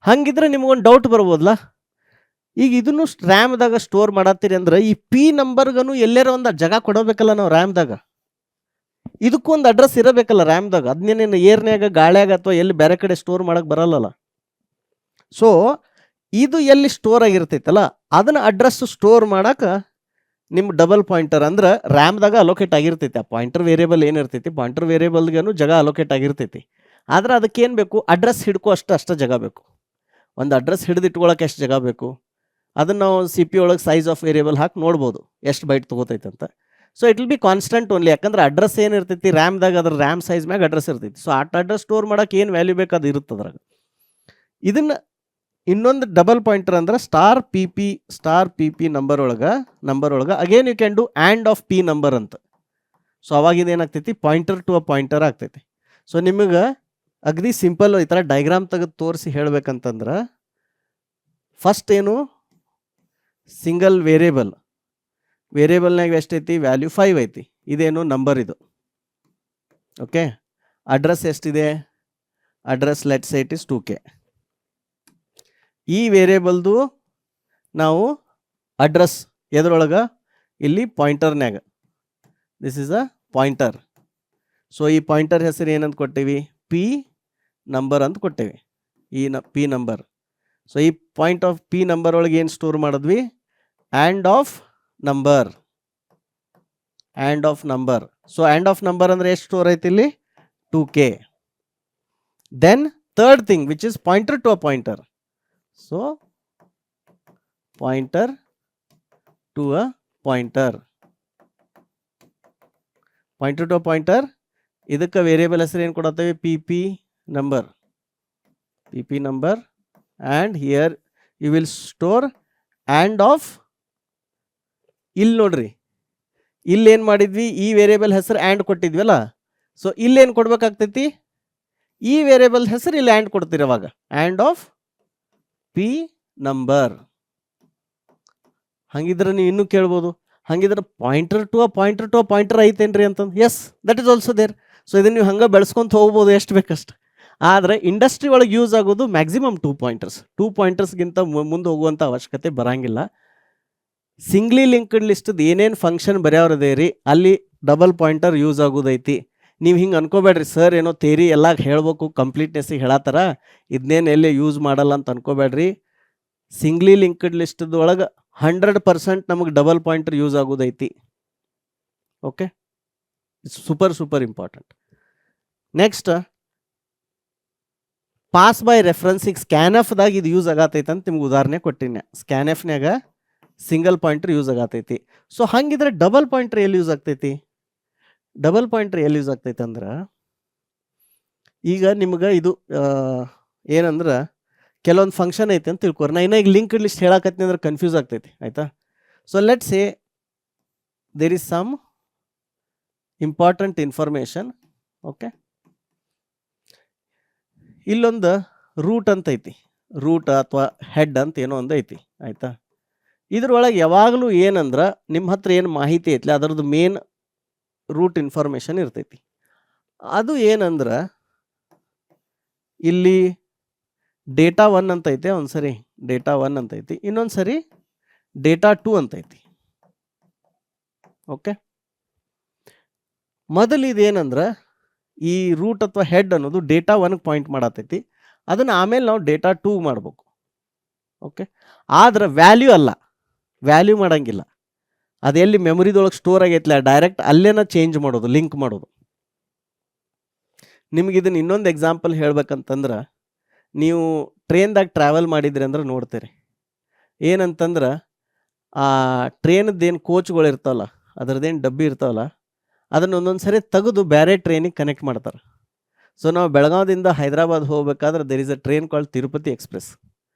ಹಂಗಿದ್ರೆ ನಿಮ್ಗೊಂದು ಡೌಟ್ ಬರ್ಬೋದಲ್ಲ, ಈಗ ಇದನ್ನು ರ್ಯಾಮ್ದಾಗ ಸ್ಟೋರ್ ಮಾಡತ್ತೀರಿ ಅಂದ್ರೆ ಈ ಪಿ ನಂಬರ್ಗನು ಎಲ್ಲಾರ ಒಂದು ಜಾಗ ಕೊಡಬೇಕಲ್ಲ ನಾವು ರ್ಯಾಮ್ದಾಗ, ಇದಕ್ಕೊಂದು ಅಡ್ರೆಸ್ ಇರಬೇಕಲ್ಲ ರ್ಯಾಮ್ದಾಗ. ಅದನ್ನೇನು ಏರ್ನ್ಯಾಗ ಗಾಳ್ಯಾಗ ಅಥವಾ ಎಲ್ಲಿ ಬೇರೆ ಕಡೆ ಸ್ಟೋರ್ ಮಾಡಕ್ಕೆ ಬರಲ್ಲಲ್ಲ. ಸೊ ಇದು ಎಲ್ಲಿ ಸ್ಟೋರ್ ಆಗಿರ್ತೈತಲ್ಲ ಅದನ್ನ ಅಡ್ರೆಸ್ ಸ್ಟೋರ್ ಮಾಡಕ್ಕೆ ನಿಮ್ಮ ಡಬಲ್ ಪಾಯಿಂಟರ್ ಅಂದ್ರೆ ರ್ಯಾಮ್ದಾಗ ಅಲೋಕೇಟ್ ಆಗಿರ್ತೈತಿ. ಆ ಪಾಯಿಂಟರ್ ವೇರಿಯೇಬಲ್ ಏನಿರ್ತೈತಿ, ಪಾಯಿಂಟರ್ ವೇರಿಯೇಬಲ್ಗೂ ಜಾಗ ಅಲೋಕೇಟ್ ಆಗಿರ್ತೈತಿ. ಆದ್ರೆ ಅದಕ್ಕೆ ಏನು ಬೇಕು? ಅಡ್ರೆಸ್ ಹಿಡ್ಕೋ ಅಷ್ಟು ಜಾಗ ಬೇಕು. ಒಂದು ಅಡ್ರೆಸ್ ಹಿಡಿದು ಇಟ್ಕೊಳಕ್ಕೆ ಎಷ್ಟು ಜಾಗ ಬೇಕು ಅದನ್ನು ನಾವು CPU ಒಳಗೆ ಸೈಜ್ ಆಫ್ ವೇರಿಯೇಬಲ್ ಹಾಕಿ ನೋಡ್ಬೋದು ಎಷ್ಟು ಬೈಟ್ ತೊಗೋತೈತೆ ಅಂತ. So it will be constant only, ಯಾಕಂದ್ರೆ ಅಡ್ರೆಸ್ ಏನಿರ್ತೈತಿ ರ್ಯಾಮ್ದಾಗ ಅದ್ರ ರ್ಯಾಮ್ ಸೈಜ್ ಮ್ಯಾಗ ಅಡ್ರೆಸ್ ಇರ್ತೈತಿ. ಸೊ ಅಡ್ರೆಸ್ ಸ್ಟೋರ್ ಮಾಡೋಕೆ ಏನು ವ್ಯಾಲ್ಯೂ ಬೇಕು ಅದು ಇರುತ್ತೆ ಅದ್ರಾಗ. ಇದನ್ನು ಇನ್ನೊಂದು ಡಬಲ್ ಪಾಯಿಂಟರ್ ಅಂದ್ರೆ ಸ್ಟಾರ್ ಪಿ ಪಿ ನಂಬರ್ ಒಳಗೆ again you can do and of P number ಅಂತ. ಸೊ ಅವಾಗ ಇದೇನಾಗ್ತೈತಿ? ಪಾಯಿಂಟರ್ ಟು ಅ ಪಾಯಿಂಟರ್ ಆಗ್ತೈತಿ. ಸೊ ನಿಮಗೆ ಅಗದಿ ಸಿಂಪಲ್ ಈ ಥರ ಡೈಗ್ರಾಮ್ ತೆಗೆದು ತೋರಿಸಿ ಹೇಳ್ಬೇಕಂತಂದ್ರೆ ಫಸ್ಟ್ ಏನು ಸಿಂಗಲ್ ವೇರಿಯೇಬಲ್ನಾಗ ಎಷ್ಟೈತಿ ವ್ಯಾಲ್ಯೂ 5 ಐತಿ. ಇದೇನು ನಂಬರ್ ಇದು. ಓಕೆ, ಅಡ್ರೆಸ್ ಎಷ್ಟಿದೆ? Address let's say it is 2K. ಈ ವೇರಿಯೇಬಲ್ದು ನಾವು ಅಡ್ರೆಸ್ ಎದ್ರೊಳಗೆ ಇಲ್ಲಿ ಪಾಯಿಂಟರ್ನ್ಯಾಗ, this is a pointer. So ಈ ಪಾಯಿಂಟರ್ ಹೆಸರು ಏನಂತ ಕೊಟ್ಟೇವಿ? ಪಿ ನಂಬರ್ ಅಂತ ಕೊಟ್ಟೇವಿ. P number. ಸೊ ಈ ಪಾಯಿಂಟ್ ಆಫ್ ಪಿ ನಂಬರ್ ಒಳಗೆ ಏನು ಸ್ಟೋರ್ ಮಾಡಿದ್ವಿ? And of number. So and of number ಅಂದರೆ ಎಷ್ಟು ಸ್ಟೋರ್ ಐತಿ ಇಲ್ಲಿ? 2K. Then third thing which is pointer to a pointer. So pointer to a pointer. ಇದಕ್ಕೆ variable ಹೆಸರು ಏನು ಕೊಡತ್ತೇವೆ? P number. And here you will store and of. ಇಲ್ಲಿ ನೋಡ್ರಿ, ಇಲ್ಲೇನು ಮಾಡಿದ್ವಿ? ಈ ವೇರಿಯೇಬಲ್ ಹೆಸರು ಆ್ಯಂಡ್ ಕೊಟ್ಟಿದ್ವಲ್ಲ. ಸೊ ಇಲ್ಲೇನು ಕೊಡ್ಬೇಕಾಗ್ತೈತಿ? ಈ ವೇರಿಯೇಬಲ್ ಹೆಸರು ಇಲ್ಲಿ ಆ್ಯಂಡ್ ಕೊಡ್ತೀರಿ. ಅವಾಗ ಆ್ಯಂಡ್ ಆಫ್ ಪಿ ನಂಬರ್. ಹಂಗಿದ್ರೆ ನೀವು ಇನ್ನೂ ಕೇಳ್ಬೋದು, ಹಂಗಿದ್ರೆ ಪಾಯಿಂಟರ್ ಟು ಅ ಪಾಯಿಂಟರ್ ಐತೇನ್ರಿ ಅಂತಂದು. Yes, that is also there. So ಇದನ್ನು ನೀವು ಹಂಗೆ ಬೆಳೆಸ್ಕೊಂತ ಹೋಗ್ಬೋದು ಎಷ್ಟು ಬೇಕಷ್ಟು. ಆದರೆ ಇಂಡಸ್ಟ್ರಿ ಒಳಗೆ ಯೂಸ್ ಆಗೋದು ಮ್ಯಾಕ್ಸಿಮಮ್ 2 ಪಾಯಿಂಟರ್ಸ್. 2 ಪಾಯಿಂಟರ್ಸ್ಗಿಂತ ಮುಂದೆ ಹೋಗುವಂಥ ಅವಶ್ಯಕತೆ ಬರಂಗಿಲ್ಲ. ಸಿಂಗ್ಲಿ ಲಿಂಕ್ಡ್ ಲಿಸ್ಟದ ಏನೇನು ಫಂಕ್ಷನ್ ಬರೆಯೋರದೇ ರೀ, ಅಲ್ಲಿ ಡಬಲ್ ಪಾಯಿಂಟರ್ ಯೂಸ್ ಆಗೋದೈತಿ. ನೀವು ಹಿಂಗೆ ಅನ್ಕೋಬೇಡ್ರಿ, ಸರ್ ಏನೋ ಥೇರಿ ಎಲ್ಲ ಹೇಳ್ಬೇಕು ಕಂಪ್ಲೀಟ್ನೆಸ್ಸಿಗೆ ಹೇಳತ್ತಾರ, ಇದನ್ನೇನು ಎಲ್ಲಿ ಯೂಸ್ ಮಾಡಲ್ಲ ಅಂತ ಅನ್ಕೋಬೇಡ್ರಿ. ಸಿಂಗ್ಲಿ ಲಿಂಕ್ಡ್ ಲಿಸ್ಟದೊಳಗೆ 100% ನಮಗೆ ಡಬಲ್ ಪಾಯಿಂಟರ್ ಯೂಸ್ ಆಗೋದೈತಿ. Okay, it's super important. Next, pass by ರೆಫರೆನ್ಸಿಗೆ ಸ್ಕ್ಯಾನ್ಎಫ್ದಾಗ ಇದು ಯೂಸ್ ಆಗತೈತೆ ಅಂತ ನಿಮ್ಗೆ ಉದಾಹರಣೆ ಕೊಟ್ಟಿನಿ. ಸ್ಕ್ಯಾನ್ಎಫ್ನಾಗ ಸಿಂಗಲ್ ಪಾಯಿಂಟರ್ ಯೂಸ್ ಆಗತೈತಿ. ಸೊ ಹಂಗಿದ್ರೆ ಡಬಲ್ ಪಾಯಿಂಟರ್ ಎಲ್ಲಿ ಯೂಸ್ ಆಗ್ತೈತಿ? ಅಂದ್ರೆ ಈಗ ನಿಮ್ಗೆ ಇದು ಏನಂದ್ರೆ ಕೆಲವೊಂದು ಫಂಕ್ಷನ್ ಐತೆ ಅಂತ ತಿಳ್ಕೊರಿ. ನಾ ಇನ್ನೂ ಈಗ ಲಿಂಕ್ಡ್ ಲಿಸ್ಟ್ ಹೇಳಕತ್ತೀನಿ ಅಂದ್ರೆ ಕನ್ಫ್ಯೂಸ್ ಆಗ್ತೈತಿ, ಆಯಿತಾ? So let's say there is some important information. Okay, ಇಲ್ಲೊಂದು ರೂಟ್ ಅಂತ ಐತಿ, ರೂಟ್ ಅಥವಾ ಹೆಡ್ ಅಂತ ಏನೋ ಒಂದು ಐತಿ, ಆಯಿತಾ? ಇದ್ರೊಳಗೆ ಯಾವಾಗಲೂ ಏನಂದ್ರೆ ನಿಮ್ಮ ಹತ್ರ ಏನು ಮಾಹಿತಿ ಐತಿ ಅದರದ್ದು ಮೇನ್ ರೂಟ್ ಇನ್ಫಾರ್ಮೇಷನ್ ಇರ್ತೈತಿ. ಅದು ಏನಂದ್ರೆ ಇಲ್ಲಿ ಡೇಟಾ 1 ಅಂತ ಐತೆ, ಒಂದ್ಸರಿ ಡೇಟಾ 1 ಅಂತ ಐತಿ, ಇನ್ನೊಂದು ಸರಿ ಡೇಟಾ 2 ಅಂತ ಐತಿ. ಓಕೆ, ಮೊದಲು ಇದೇನಂದ್ರೆ ಈ ರೂಟ್ ಅಥವಾ ಹೆಡ್ ಅನ್ನೋದು ಡೇಟಾ 1ಗೆ ಪಾಯಿಂಟ್ ಮಾಡತೈತಿ. ಅದನ್ನು ಆಮೇಲೆ ನಾವು ಡೇಟಾ 2 ಮಾಡಬೇಕು. ಓಕೆ, ಆದ್ರೆ ವ್ಯಾಲ್ಯೂ ಮಾಡಂಗಿಲ್ಲ. ಅದು ಎಲ್ಲಿ ಮೆಮೊರಿದೊಳಗೆ ಸ್ಟೋರ್ ಆಗೈತಿಲ್ಲ, ಡೈರೆಕ್ಟ್ ಅಲ್ಲೇನ ಚೇಂಜ್ ಮಾಡೋದು, ಲಿಂಕ್ ಮಾಡೋದು. ನಿಮ್ಗೆ ಇದನ್ನು ಇನ್ನೊಂದು ಎಕ್ಸಾಂಪಲ್ ಹೇಳ್ಬೇಕಂತಂದ್ರೆ, ನೀವು ಟ್ರೈನ್ದಾಗ ಟ್ರಾವೆಲ್ ಮಾಡಿದ್ರಿ ಅಂದ್ರೆ ನೋಡ್ತೀರಿ ಏನಂತಂದ್ರೆ, ಆ ಟ್ರೈನದ್ದೇನು ಕೋಚ್ಗಳು ಇರ್ತಾವಲ್ಲ, ಅದರದ್ದೇನು ಡಬ್ಬಿ ಇರ್ತಾವಲ್ಲ, ಅದನ್ನು ಒಂದೊಂದು ಸರಿ ತೆಗೆದು ಬೇರೆ ಟ್ರೈನಿಗೆ ಕನೆಕ್ಟ್ ಮಾಡ್ತಾರೆ. ಸೊ ನಾವು ಬೆಳಗಾವಿಯಿಂದ ಹೈದರಾಬಾದ್ ಹೋಗ್ಬೇಕಾದ್ರೆ there is a train called Tirupati express.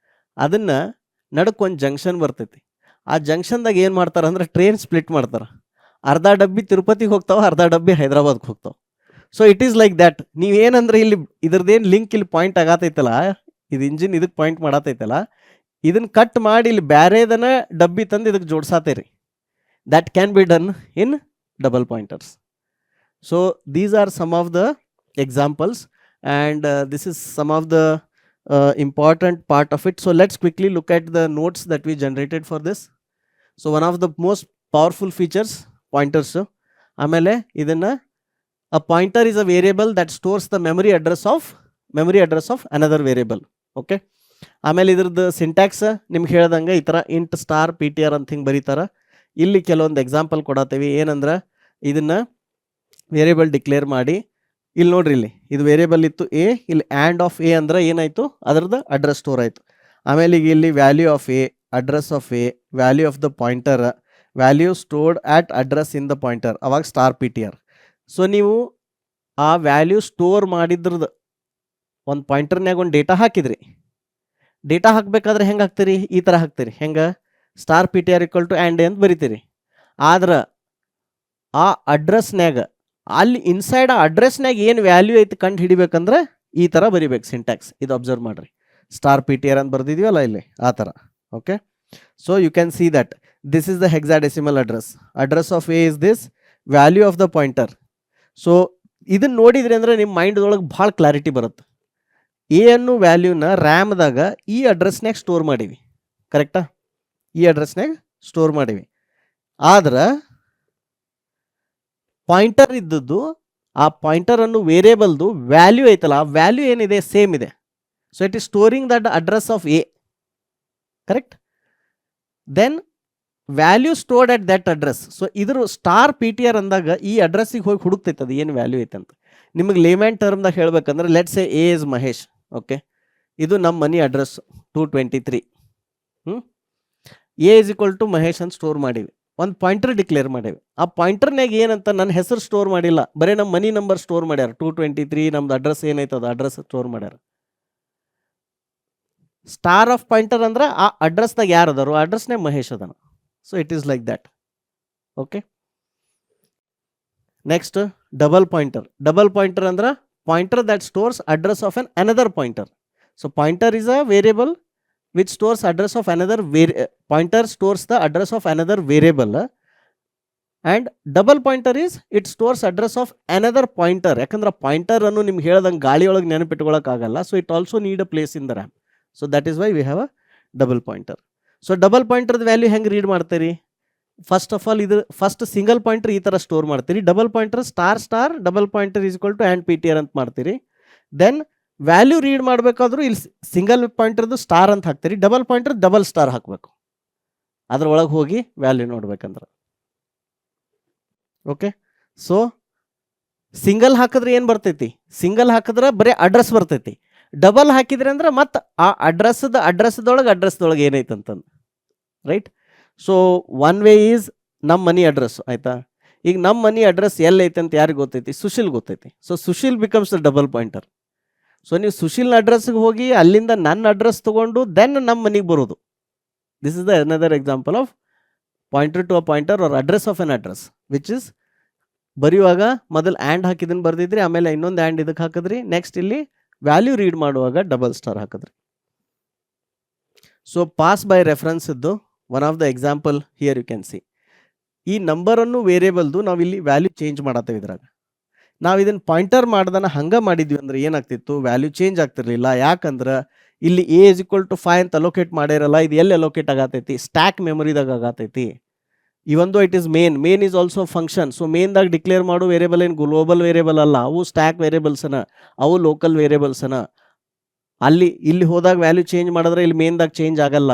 ಅದನ್ನು ನಡಕ್ಕೆ ಜಂಕ್ಷನ್ ಬರ್ತೈತಿ. ಆ ಜಂಕ್ಷನ್ದಾಗ ಏನು ಮಾಡ್ತಾರೆ ಅಂದ್ರೆ ಟ್ರೈನ್ ಸ್ಪ್ಲಿಟ್ ಮಾಡ್ತಾರೆ. ಅರ್ಧ ಡಬ್ಬಿ ತಿರುಪತಿಗೆ ಹೋಗ್ತಾವೆ, ಅರ್ಧ ಡಬ್ಬಿ ಹೈದರಾಬಾದ್ಗೆ ಹೋಗ್ತಾವೆ. So it is like that. ನೀವೇನಂದ್ರೆ ಇಲ್ಲಿ ಇದ್ರದ್ದೇನು ಲಿಂಕ್ ಇಲ್ಲಿ ಪಾಯಿಂಟ್ ಆಗತೈತಲ್ಲ, ಇದು ಇಂಜಿನ್ ಇದಕ್ಕೆ ಪಾಯಿಂಟ್ ಮಾಡತೈತಲ್ಲ, ಇದನ್ನು ಕಟ್ ಮಾಡಿ ಇಲ್ಲಿ ಬೇರೆದನ್ನ ಡಬ್ಬಿ ತಂದು ಇದಕ್ಕೆ ಜೋಡ್ಸಾತೇರಿ. That can be done in double pointers. So these are some of the examples, and this is some of the important part of it. So let's quickly look at the notes that we generated for this. So one of the most powerful features, pointers. Amele idanna, a pointer is a variable that stores the memory address of another variable. Okay, ಆಮೇಲೆ ಇದ್ರದ್ದು syntax ನಿಮ್ಗೆ ಹೇಳ್ದಂಗೆ ಈ ಥರ int star PTR ಅಂತ ಹಿಂಗೆ ಬರೀತಾರೆ. ಇಲ್ಲಿ ಕೆಲವೊಂದು ಎಕ್ಸಾಂಪಲ್ ಕೊಡತ್ತೀವಿ. ಏನಂದ್ರೆ ಇದನ್ನು ವೇರಿಯೇಬಲ್ ಡಿಕ್ಲೇರ್ ಮಾಡಿ, ಇಲ್ಲಿ ನೋಡ್ರಿ, ಇದು ವೇರಿಯೇಬಲ್ ಇತ್ತು ಎ, ಇಲ್ಲಿ ಆ್ಯಂಡ್ ಆಫ್ ಎ ಅಂದ್ರೆ ಏನಾಯಿತು, ಅದರದ್ದು ಅಡ್ರೆಸ್ ಸ್ಟೋರ್ ಆಯಿತು. ಆಮೇಲೆ ಈಗ ಇಲ್ಲಿ value of A, address of A, value of the pointer, value stored at address in the pointer, ಅವಾಗ ಸ್ಟಾರ್ PTR. ಸೊ ನೀವು ಆ ವ್ಯಾಲ್ಯೂ ಸ್ಟೋರ್ ಮಾಡಿದ್ರದ್ದು ಒಂದು ಪಾಯಿಂಟರ್ನಾಗ ಒಂದು ಡೇಟಾ ಹಾಕಿದ್ರಿ. ಡೇಟಾ ಹಾಕಬೇಕಾದ್ರೆ ಹೆಂಗೆ ಹಾಕ್ತೀರಿ? ಈ ಥರ ಹಾಕ್ತೀರಿ. ಹೆಂಗೆ? ಸ್ಟಾರ್ PTR = ಆ್ಯಂಡ್ ಅಂತ ಬರಿತೀರಿ. ಆದ್ರೆ ಆ ಅಡ್ರೆಸ್ನ್ಯಾಗ ಅಲ್ಲಿ ಇನ್ಸೈಡ್ ಆ ಅಡ್ರೆಸ್ನಾಗ ಏನು ವ್ಯಾಲ್ಯೂ ಐತಿ ಕಂಡು ಹಿಡಿಬೇಕಂದ್ರೆ ಈ ಥರ ಬರಿಬೇಕು ಸಿಂಟ್ಯಾಕ್ಸ್. ಇದು ಅಬ್ಸರ್ವ್ ಮಾಡಿರಿ, ಸ್ಟಾರ್ PTR ಅಂತ ಬರ್ದಿದ್ವಲ್ಲ ಇಲ್ಲಿ, ಆ ಥರ. Okay, So you can see that this is the hexadecimal address. Address of A is this, value of the pointer. So ಇದನ್ನ ನೋಡಿದ್ರಿ ಅಂದ್ರೆ ನಿಮ್ಮ ಮೈಂಡ್ ಒಳಗೆ ಭಾಳ ಕ್ಲಾರಿಟಿ ಬರುತ್ತೆ. ಎ ಅನ್ನೋ ವ್ಯಾಲ್ಯೂನ ರ್ಯಾಮ್ದಾಗ ಈ ಅಡ್ರೆಸ್ನಾಗ ಸ್ಟೋರ್ ಮಾಡೀವಿ, ಕರೆಕ್ಟಾ? ಈ ಅಡ್ರೆಸ್ನಾಗ ಸ್ಟೋರ್ ಮಾಡೀವಿ. ಆದ್ರೆ ಪಾಯಿಂಟರ್ ಇದ್ದದ್ದು, ಆ ಪಾಯಿಂಟರ್ ಅನ್ನು ವೇರಿಯೇಬಲ್ದು ವ್ಯಾಲ್ಯೂ ಐತಲ್ಲ, ಆ ವ್ಯಾಲ್ಯೂ ಏನಿದೆ ಸೇಮ್ ಇದೆ. So it is storing that address of A, correct? Then value stored at that address. So ಇದ್ರ ಸ್ಟಾರ್ ಪಿ ಟಿ ಆರ್ ಅಂದಾಗ ಈ ಅಡ್ರೆಸ್ಸಿಗೆ ಹೋಗಿ ಹುಡುಕ್ತೈತೆ ಅದು ಏನು ವ್ಯಾಲ್ಯೂ ಐತೆ ಅಂತ. ನಿಮಗೆ ಲೇಮ್ಯಾನ್ ಟರ್ಮ್ದಾಗ ಹೇಳ್ಬೇಕಂದ್ರೆ let's A is Mahesh. Okay, ಇದು ನಮ್ಮ ಮನಿ address 223. A is equal to Mahesh ಅಂತ ಸ್ಟೋರ್ ಮಾಡೀವಿ. ಒಂದು ಪಾಯಿಂಟರ್ ಡಿಕ್ಲೇರ್ ಮಾಡೇವಿ. ಆ ಪಾಯಿಂಟರ್ನಾಗ ಏನಂತ ನನ್ನ ಹೆಸರು ಸ್ಟೋರ್ ಮಾಡಿಲ್ಲ, ಬರೀ ನಮ್ಮ ಮನಿ ನಂಬರ್ ಸ್ಟೋರ್ ಮಾಡ್ಯಾರ. 223 ನಮ್ದು ಅಡ್ರೆಸ್ ಏನೈತದ ಅಡ್ರೆಸ್ ಸ್ಟೋರ್ ಮಾಡ್ಯಾರ. ಸ್ಟಾರ್ ಆಫ್ ಪಾಯಿಂಟರ್ ಅಂದ್ರೆ ಆ ಅಡ್ರೆಸ್ದಾಗ ಯಾರು ಅದಾರು, ಆ ಅಡ್ರೆಸ್ನಾಗ ಮಹೇಶ್ ಅದಾನ. So it is like that. Okay, next double pointer. Double pointer ಅಂದ್ರೆ pointer that stores address of an another pointer. So pointer is a variable which stores address of another pointer stores the address of another variable, and double pointer is it stores address of another pointer. ಯಾಕಂದ್ರೆ pointer ಅನ್ನು ನಿಮ್ಗೆ ಹೇಳ್ದಂಗೆ ಗಾಳಿ ಒಳಗೆ ನೆನಪಿಟ್ಕೊಳ್ಳೋಕ್ಕಾಗಲ್ಲ. So it also need a place in the RAM. So that is why we have a double pointer. So double ಪಾಯಿಂಟರ್ದ value ಹೆಂಗೆ read ಮಾಡ್ತೀರಿ? ಫಸ್ಟ್ ಆಫ್ ಆಲ್ ಇದು ಫಸ್ಟ್ ಸಿಂಗಲ್ ಪಾಯಿಂಟರ್ ಈ ಥರ ಸ್ಟೋರ್ ಮಾಡ್ತೀರಿ. Double pointer star star double pointer is equal to and P T R ಅಂತ ಮಾಡ್ತೀರಿ. Then value read ಮಾಡಬೇಕಾದ್ರೂ ಇಲ್ಲಿ ಸಿಂಗಲ್ ಪಾಯಿಂಟರ್ದು ಸ್ಟಾರ್ ಅಂತ ಹಾಕ್ತೀರಿ, ಡಬಲ್ ಪಾಯಿಂಟರ್ ಡಬಲ್ ಸ್ಟಾರ್ ಹಾಕಬೇಕು ಅದ್ರೊಳಗೆ ಹೋಗಿ ವ್ಯಾಲ್ಯೂ ನೋಡ್ಬೇಕಂದ್ರೆ. ಓಕೆ, ಸೊ ಸಿಂಗಲ್ ಹಾಕಿದ್ರೆ ಏನು ಬರ್ತೈತಿ? ಸಿಂಗಲ್ ಹಾಕಿದ್ರೆ ಬರೀ ಅಡ್ರೆಸ್ ಬರ್ತೈತಿ. ಡಬಲ್ ಹಾಕಿದ್ರೆ ಅಂದ್ರೆ ಮತ್ತೆ ಆ ಅಡ್ರೆಸ್ದೊಳಗೆ ಏನೈತೆ ಅಂತಂದು, right? So one way is ನಮ್ಮ ಮನಿ ಅಡ್ರೆಸ್, ಆಯ್ತಾ? ಈಗ ನಮ್ಮ ಮನಿ ಅಡ್ರೆಸ್ ಎಲ್ಲೈತೆ ಅಂತ ಯಾರಿಗೆ ಗೊತ್ತೈತಿ? ಸುಶೀಲ್ ಗೊತ್ತೈತಿ. So Sushil becomes the double pointer. So ನೀವು ಸುಶೀಲ್ನ ಅಡ್ರೆಸ್ಗೆ ಹೋಗಿ ಅಲ್ಲಿಂದ ನನ್ನ ಅಡ್ರೆಸ್ ತೊಗೊಂಡು ದೆನ್ ನಮ್ಮ ಮನೆಗೆ ಬರೋದು. This is the another example of pointer to a pointer or address of an address, which is ಬರೆಯುವಾಗ ಮೊದಲು ಆ್ಯಂಡ್ ಹಾಕಿದ್ದನ್ನು ಬರ್ದಿದ್ರಿ, ಆಮೇಲೆ ಇನ್ನೊಂದು ಆ್ಯಂಡ್ ಇದಕ್ಕೆ ಹಾಕಿದ್ರಿ, ನೆಕ್ಸ್ಟ್ ಇಲ್ಲಿ ವ್ಯಾಲ್ಯೂ ರೀಡ್ ಮಾಡುವಾಗ ಡಬಲ್ ಸ್ಟಾರ್ ಹಾಕಿದ್ರಿ. ಸೊ ಪಾಸ್ ಬೈ ರೆಫರೆನ್ಸ್ ಇದ್ದು one of the example here you can see. ಈ ನಂಬರನ್ನು ವೇರಿಯೇಬಲ್ದು ನಾವು ಇಲ್ಲಿ ವ್ಯಾಲ್ಯೂ ಚೇಂಜ್ ಮಾಡತ್ತೇವೆ. ಇದ್ರಾಗ ನಾವು ಇದನ್ನು ಪಾಯಿಂಟರ್ ಮಾಡ್ದನ ಹಂಗೆ ಮಾಡಿದ್ವಿ ಅಂದ್ರೆ ಏನಾಗ್ತಿತ್ತು? ವ್ಯಾಲ್ಯೂ ಚೇಂಜ್ ಆಗ್ತಿರ್ಲಿಲ್ಲ. ಯಾಕಂದ್ರೆ ಇಲ್ಲಿ ಎ ಇಸ್ ಈಕ್ವಲ್ ಟು 5 ಅಂತ ಅಲೋಕೇಟ್ ಮಾಡಿರಲ್ಲ. ಇದು ಎಲ್ಲಿ ಅಲೋಕೇಟ್ ಆಗತೈತಿ? ಸ್ಟ್ಯಾಕ್ ಮೆಮೊರಿದಾಗ ಆಗತೈತಿ. ಇವೊಂದು it is main is also function. So ಮೇನ್ದಾಗ ಡಿಕ್ಲೇರ್ ಮಾಡೋ ವೇರಿಯೇಬಲ್ ಏನು ಗ್ಲೋಬಲ್ ವೇರಿಯೇಬಲ್ ಅಲ್ಲ, ಅವು ಸ್ಟ್ಯಾಕ್ ವೇರಿಯೇಬಲ್ಸನ, ಅವು ಲೋಕಲ್ ವೇರಿಯೇಬಲ್ಸನ. ಇಲ್ಲಿ ಹೋದಾಗ ವ್ಯಾಲ್ಯೂ ಚೇಂಜ್ ಮಾಡಿದ್ರೆ ಇಲ್ಲಿ ಮೇನ್ದಾಗ ಚೇಂಜ್ ಆಗಲ್ಲ.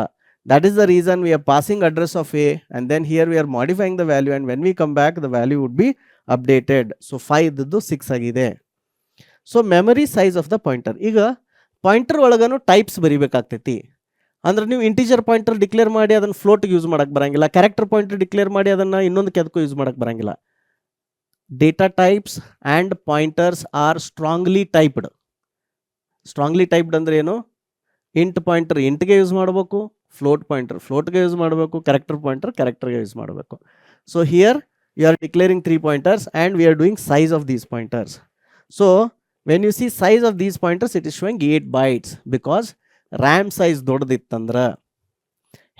That is the reason we are passing address of A, and then here we are modifying the value, and when we come back the value would be updated. So 5 ಇದ್ದದ್ದು 6 ಆಗಿದೆ. So memory size of the pointer. ಈಗ pointer ಒಳಗನು types ಬರಿಬೇಕಾಗ್ತೈತಿ. ಅಂದ್ರೆ ನೀವು integer pointer declare ಮಾಡಿ ಅದನ್ನು ಫ್ಲೋಟ್ಗೆ use ಮಾಡಕ್ಕೆ ಬರಂಗಿಲ್ಲ. ಕ್ಯಾರೆಕ್ಟರ್ ಪಾಯಿಂಟರ್ ಡಿಕ್ಲೇರ್ ಮಾಡಿ ಅದನ್ನು ಇನ್ನೊಂದು ಕೆದಕ್ಕೂ ಯೂಸ್ ಮಾಡಕ್ಕೆ ಬರಂಗಿಲ್ಲ. Data types and pointers are strongly typed. Strongly typed ಅಂದ್ರೆ ಏನು? ಇಂಟ್ ಪಾಯಿಂಟರ್ ಇಂಟ್ಗೆ ಯೂಸ್ ಮಾಡಬೇಕು, ಫ್ಲೋಟ್ ಪಾಯಿಂಟರ್ ಫ್ಲೋಟ್ಗೆ ಯೂಸ್ ಮಾಡಬೇಕು, ಕ್ಯಾರೆಕ್ಟರ್ ಪಾಯಿಂಟರ್ ಕ್ಯಾರೆಕ್ಟರ್ಗೆ ಯೂಸ್ ಮಾಡಬೇಕು. So here you are declaring 3 pointers and we are doing size of these pointers. So when you see size of these pointers it is showing 8 bytes because RAM size ದೊಡ್ಡದಿತ್ತಂದ್ರೆ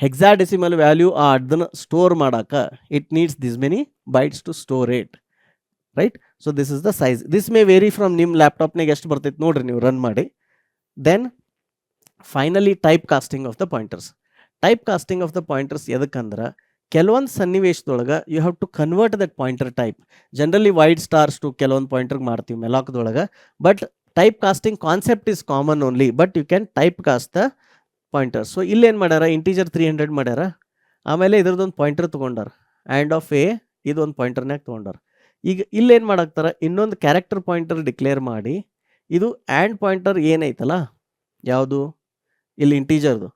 hexadecimal value ಅದನ್ನು store ಮಾಡೋಕೆ it needs this many bytes to store it, right? So this is the size. This may vary from ನಿಮ್ಮ ಲ್ಯಾಪ್ಟಾಪ್ನಾಗ ಎಷ್ಟು ಬರ್ತೈತೆ ನೋಡ್ರಿ, ನೀವು run ಮಾಡಿ. Then finally type casting of the pointers. Type casting of the pointers ಎದಕ್ಕಂದ್ರೆ ಕೆಲವೊಂದು ಸನ್ನಿವೇಶದೊಳಗೆ you have to convert that pointer type. Generally void stars to ಕೆಲವೊಂದು ಪಾಯಿಂಟರ್ಗೆ ಮಾಡ್ತೀವಿ ಮೆಲಾಕ್ದೊಳಗೆ. But type casting concept is common only, but you can type cast the pointers. ಸೊ ಇಲ್ಲೇನು ಮಾಡ್ಯಾರ? ಇಂಟೀಜರ್ 300 ಮಾಡ್ಯಾರ. ಆಮೇಲೆ ಇದ್ರದ್ದೊಂದು ಪಾಯಿಂಟರ್ ತೊಗೊಂಡಾರ, ಆ್ಯಂಡ್ ಆಫ್ ಎ ಇದೊಂದು ಪಾಯಿಂಟರ್ನಾಗ ತೊಗೊಂಡಾರ. ಈಗ ಇಲ್ಲೇನು ಮಾಡಾಕ್ತಾರ? ಇನ್ನೊಂದು ಕ್ಯಾರೆಕ್ಟರ್ ಪಾಯಿಂಟರ್ ಡಿಕ್ಲೇರ್ ಮಾಡಿ ಇದು ಆ್ಯಂಡ್ ಪಾಯಿಂಟರ್ ಏನೈತಲ್ಲ, ಯಾವುದು ಇಲ್ಲಿ ಇಂಟೀಜರ್ದು,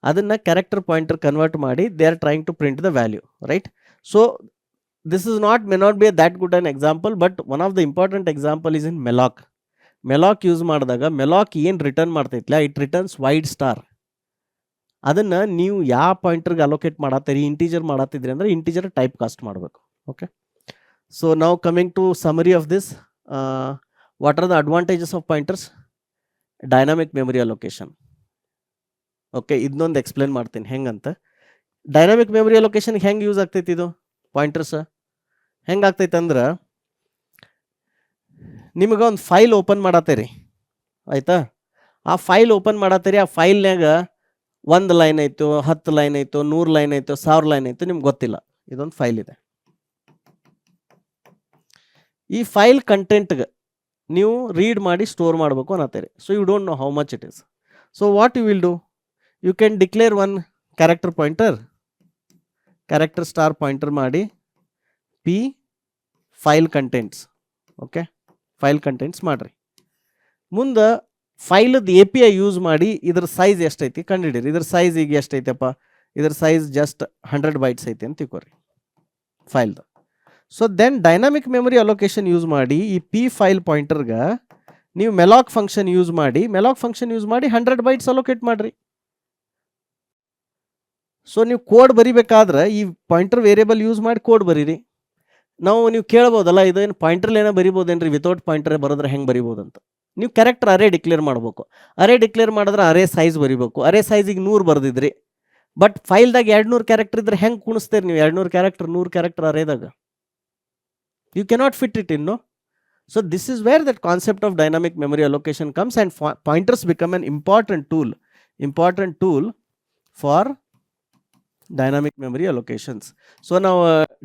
ಅದನ್ನು ಕ್ಯಾರೆಕ್ಟರ್ ಪಾಯಿಂಟರ್ ಕನ್ವರ್ಟ್ ಮಾಡಿ they are trying to print the value, right? So this is may not be that good an example, but one of the important example is in malloc. Malloc use ಮಾಡಿದಾಗ malloc ಏನು return ಮಾಡ್ತೈತಿಲ್ಲ, it returns void star. ಅದನ್ನು ನೀವು ಯಾವ ಪಾಯಿಂಟರ್ಗೆ allocate ಮಾಡತ್ತೀರಿ, integer ಮಾಡತ್ತಿದ್ರಿ ಅಂದರೆ ಇಂಟೀಜರ್ ಟೈಪ್ ಕಾಸ್ಟ್ ಮಾಡಬೇಕು. ಓಕೆ, ಸೊ ನಾವು coming to summary of this. What are the advantages of pointers? Dynamic memory allocation. Okay, ಇದನ್ನೊಂದು ಎಕ್ಸ್ಪ್ಲೇನ್ ಮಾಡ್ತೀನಿ ಹೆಂಗಂತ. ಡೈನಾಮಿಕ್ ಮೆಮೊರಿ ಅಲೋಕೇಶನ್ಗೆ ಹೆಂಗೆ ಯೂಸ್ ಆಗ್ತೈತಿ ಇದು ಪಾಯಿಂಟರ್ಸ್? ಹೆಂಗೆ ಆಗ್ತೈತೆ ಅಂದ್ರೆ, ನಿಮಗೆ ಒಂದು ಫೈಲ್ ಓಪನ್ ಮಾಡತ್ತೀರಿ ಆಯ್ತಾ, ಆ ಫೈಲ್ ಓಪನ್ ಮಾಡತ್ತೀರಿ, ಆ ಫೈಲ್ನಾಗ 1 ಲೈನ್ ಐತೋ 10 ಲೈನ್ ಐತೋ 100 ಲೈನ್ ಐತೋ 1000 ಲೈನ್ ಐತೋ ನಿಮ್ಗೆ ಗೊತ್ತಿಲ್ಲ. ಇದೊಂದು ಫೈಲ್ ಇದೆ. ಈ ಫೈಲ್ ಕಂಟೆಂಟ್ಗೆ ನೀವು ರೀಡ್ ಮಾಡಿ ಸ್ಟೋರ್ ಮಾಡಬೇಕು ಅನ್ನತ್ತೀರಿ. So you don't know how much it is. So what you will do, you can declare one character pointer, character star pointer ಮಾಡಿ P file contents. Okay, file contents ಮಾಡಿರಿ. ಮುಂದೆ ಫೈಲದ್ದು API use ಮಾಡಿ ಇದ್ರ size ಎಷ್ಟೈತಿ ಕಂಡುಹಿಡೀರಿ. ಇದ್ರ size ಈಗ ಎಷ್ಟೈತಪ್ಪ, ಇದ್ರ size just 100 bytes ಐತಿ ಅಂತ ತಿಳ್ಕೊರಿ ಫೈಲ್ದು. So then dynamic memory allocation use ಮಾಡಿ ಈ ಪಿ ಫೈಲ್ ಪಾಯಿಂಟರ್ಗೆ ನೀವು ಮೆಲಾಕ್ ಫಂಕ್ಷನ್ ಯೂಸ್ ಮಾಡಿ 100 ಬೈಟ್ಸ್ ಅಲೋಕೇಟ್ ಮಾಡಿರಿ. ಸೊ ನೀವು ಕೋಡ್ ಬರಿಬೇಕಾದ್ರೆ ಈ ಪಾಯಿಂಟರ್ ವೇರಿಯೇಬಲ್ ಯೂಸ್ ಮಾಡಿ ಕೋಡ್ ಬರೀರಿ. ನೀವು ಕೇಳ್ಬೋದಲ್ಲ, ಇದೇನು ಪಾಯಿಂಟರ್ಲಿ ಏನೋ ಬರಿಬೋದೇನ್ರಿ, ವಿತೌಟ್ ಪಾಯಿಂಟರ್ ಬರೋದ್ರೆ ಹೆಂಗೆ ಬರಿಬೋದು ಅಂತ. ನೀವು ಕ್ಯಾರೆಕ್ಟರ್ ಅರೇ ಡಿಕ್ಲೇರ್ ಮಾಡಬೇಕು. ಅರೇ ಡಿಕ್ಲೇರ್ ಮಾಡಿದ್ರೆ ಅರೇ ಸೈಜ್ ಬರಿಬೇಕು. ಅರೇ ಸೈಜಿಗೆ 100 ಬರ್ದಿದ್ರಿ, ಬಟ್ ಫೈಲ್ದಾಗ 200 ಕ್ಯಾರೆಕ್ಟರ್ ಇದ್ರೆ ಹೆಂಗೆ ಕುಣಿಸ್ತೀರಿ ನೀವು? 200 ಕ್ಯಾರೆಕ್ಟರ್ 100 ಕ್ಯಾರೆಕ್ಟರ್ ಅರೇದಾಗ you cannot fit it in, no? So this is where that concept of dynamic memory allocation comes, and pointers become an important tool for dynamic memory allocations. So now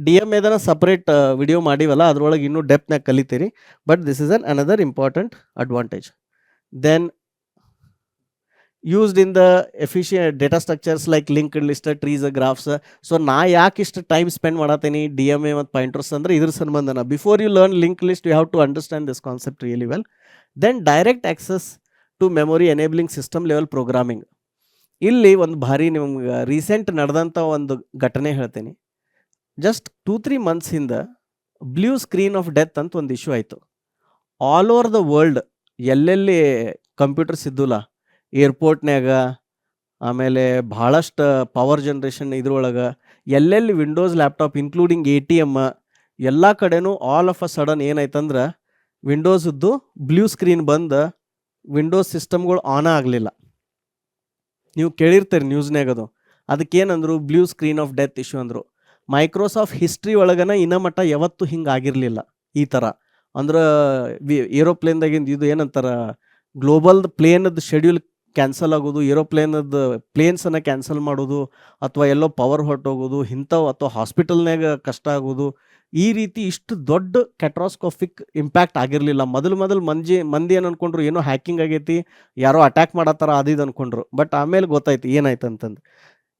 DM edana separate video madivalla, adrolaga innu depth na kalitiri, but this is another important advantage. Then used in the efficient data structures like linked list, trees, graphs. So ನಾ ಯಾಕೆ ಇಷ್ಟು time spend ಮಾಡತ್ತೀನಿ DMA ಮತ್ತು pointers ಅಂದರೆ ಇದ್ರ ಸಂಬಂಧನ. Before you learn link list you have to understand this concept really well. Then direct access to memory enabling system level programming. ಇಲ್ಲಿ ಒಂದು ಭಾರಿ ನಿಮ್ಗೆ ರೀಸೆಂಟ್ ನಡೆದಂಥ ಒಂದು ಘಟನೆ ಹೇಳ್ತೀನಿ. ಜಸ್ಟ್ 2-3 months ಹಿಂದೆ ಬ್ಲೂ ಸ್ಕ್ರೀನ್ ಆಫ್ ಡೆತ್ ಅಂತ ಒಂದು ಇಶ್ಯೂ ಆಯಿತು. ಆಲ್ ಓವರ್ ದ ವರ್ಲ್ಡ್ ಎಲ್ಲೆಲ್ಲಿ ಕಂಪ್ಯೂಟರ್ಸ್ ಇದ್ದುಲ್ಲ, ಏರ್ಪೋರ್ಟ್ನ್ಯಾಗ, ಆಮೇಲೆ ಭಾಳಷ್ಟು ಪವರ್ ಜನ್ರೇಷನ್ ಇದ್ರೊಳಗೆ, ಎಲ್ಲೆಲ್ಲಿ ವಿಂಡೋಸ್ ಲ್ಯಾಪ್ಟಾಪ್ ಇನ್ಕ್ಲೂಡಿಂಗ್ ATM ಎಲ್ಲ ಕಡೆನೂ ಆಲ್ ಆಫ್ ಅ ಸಡನ್ ಏನಾಯ್ತಂದ್ರೆ ವಿಂಡೋಸದ್ದು ಬ್ಲೂ ಸ್ಕ್ರೀನ್ ಬಂದು ವಿಂಡೋಸ್ ಸಿಸ್ಟಮ್ಗಳು ಆನ್ ಆಗಲಿಲ್ಲ. ನೀವು ಕೇಳಿರ್ತೀರಿ ನ್ಯೂಸ್ನಾಗ ಅದು. ಅದಕ್ಕೇನಂದ್ರು blue screen of death issue ಅಂದರು. ಮೈಕ್ರೋಸಾಫ್ಟ್ ಹಿಸ್ಟ್ರಿ ಒಳಗನ ಇನ್ನೂ ಮಟ್ಟ ಯಾವತ್ತೂ ಹಿಂಗೆ ಆಗಿರಲಿಲ್ಲ ಈ ಥರ. ಅಂದ್ರೆ ಏರೋಪ್ಲೇನ್ದಾಗಿಂದ ಇದು ಏನಂತಾರೆ, ಗ್ಲೋಬಲ್ ಪ್ಲೇನದ್ದು ಶೆಡ್ಯೂಲ್ ಕ್ಯಾನ್ಸಲ್ ಆಗೋದು, ಏರೋಪ್ಲೇನದ್ದು ಪ್ಲೇನ್ಸನ್ನು ಕ್ಯಾನ್ಸಲ್ ಮಾಡೋದು, ಅಥವಾ ಎಲ್ಲೋ ಪವರ್ ಹೊರಟೋಗೋದು ಇಂಥವು, ಅಥವಾ ಹಾಸ್ಪಿಟಲ್ನಾಗ ಕಷ್ಟ ಆಗೋದು, ಈ ರೀತಿ ಇಷ್ಟು ದೊಡ್ಡ ಕ್ಯಾಟ್ರಾಸ್ಕೋಫಿಕ್ ಇಂಪ್ಯಾಕ್ಟ್ ಆಗಿರಲಿಲ್ಲ. ಮೊದಲು ಮಂದಿ ಏನು ಅಂದ್ಕೊಂಡ್ರು, ಏನೋ ಹ್ಯಾಕಿಂಗ್ ಆಗೈತಿ, ಯಾರೋ ಅಟ್ಯಾಕ್ ಮಾಡತ್ತಾರ ಅದು ಇದು ಅಂದ್ಕೊಂಡ್ರು. ಬಟ್ ಆಮೇಲೆ ಗೊತ್ತಾಯ್ತು ಏನಾಯ್ತು ಅಂತಂದು.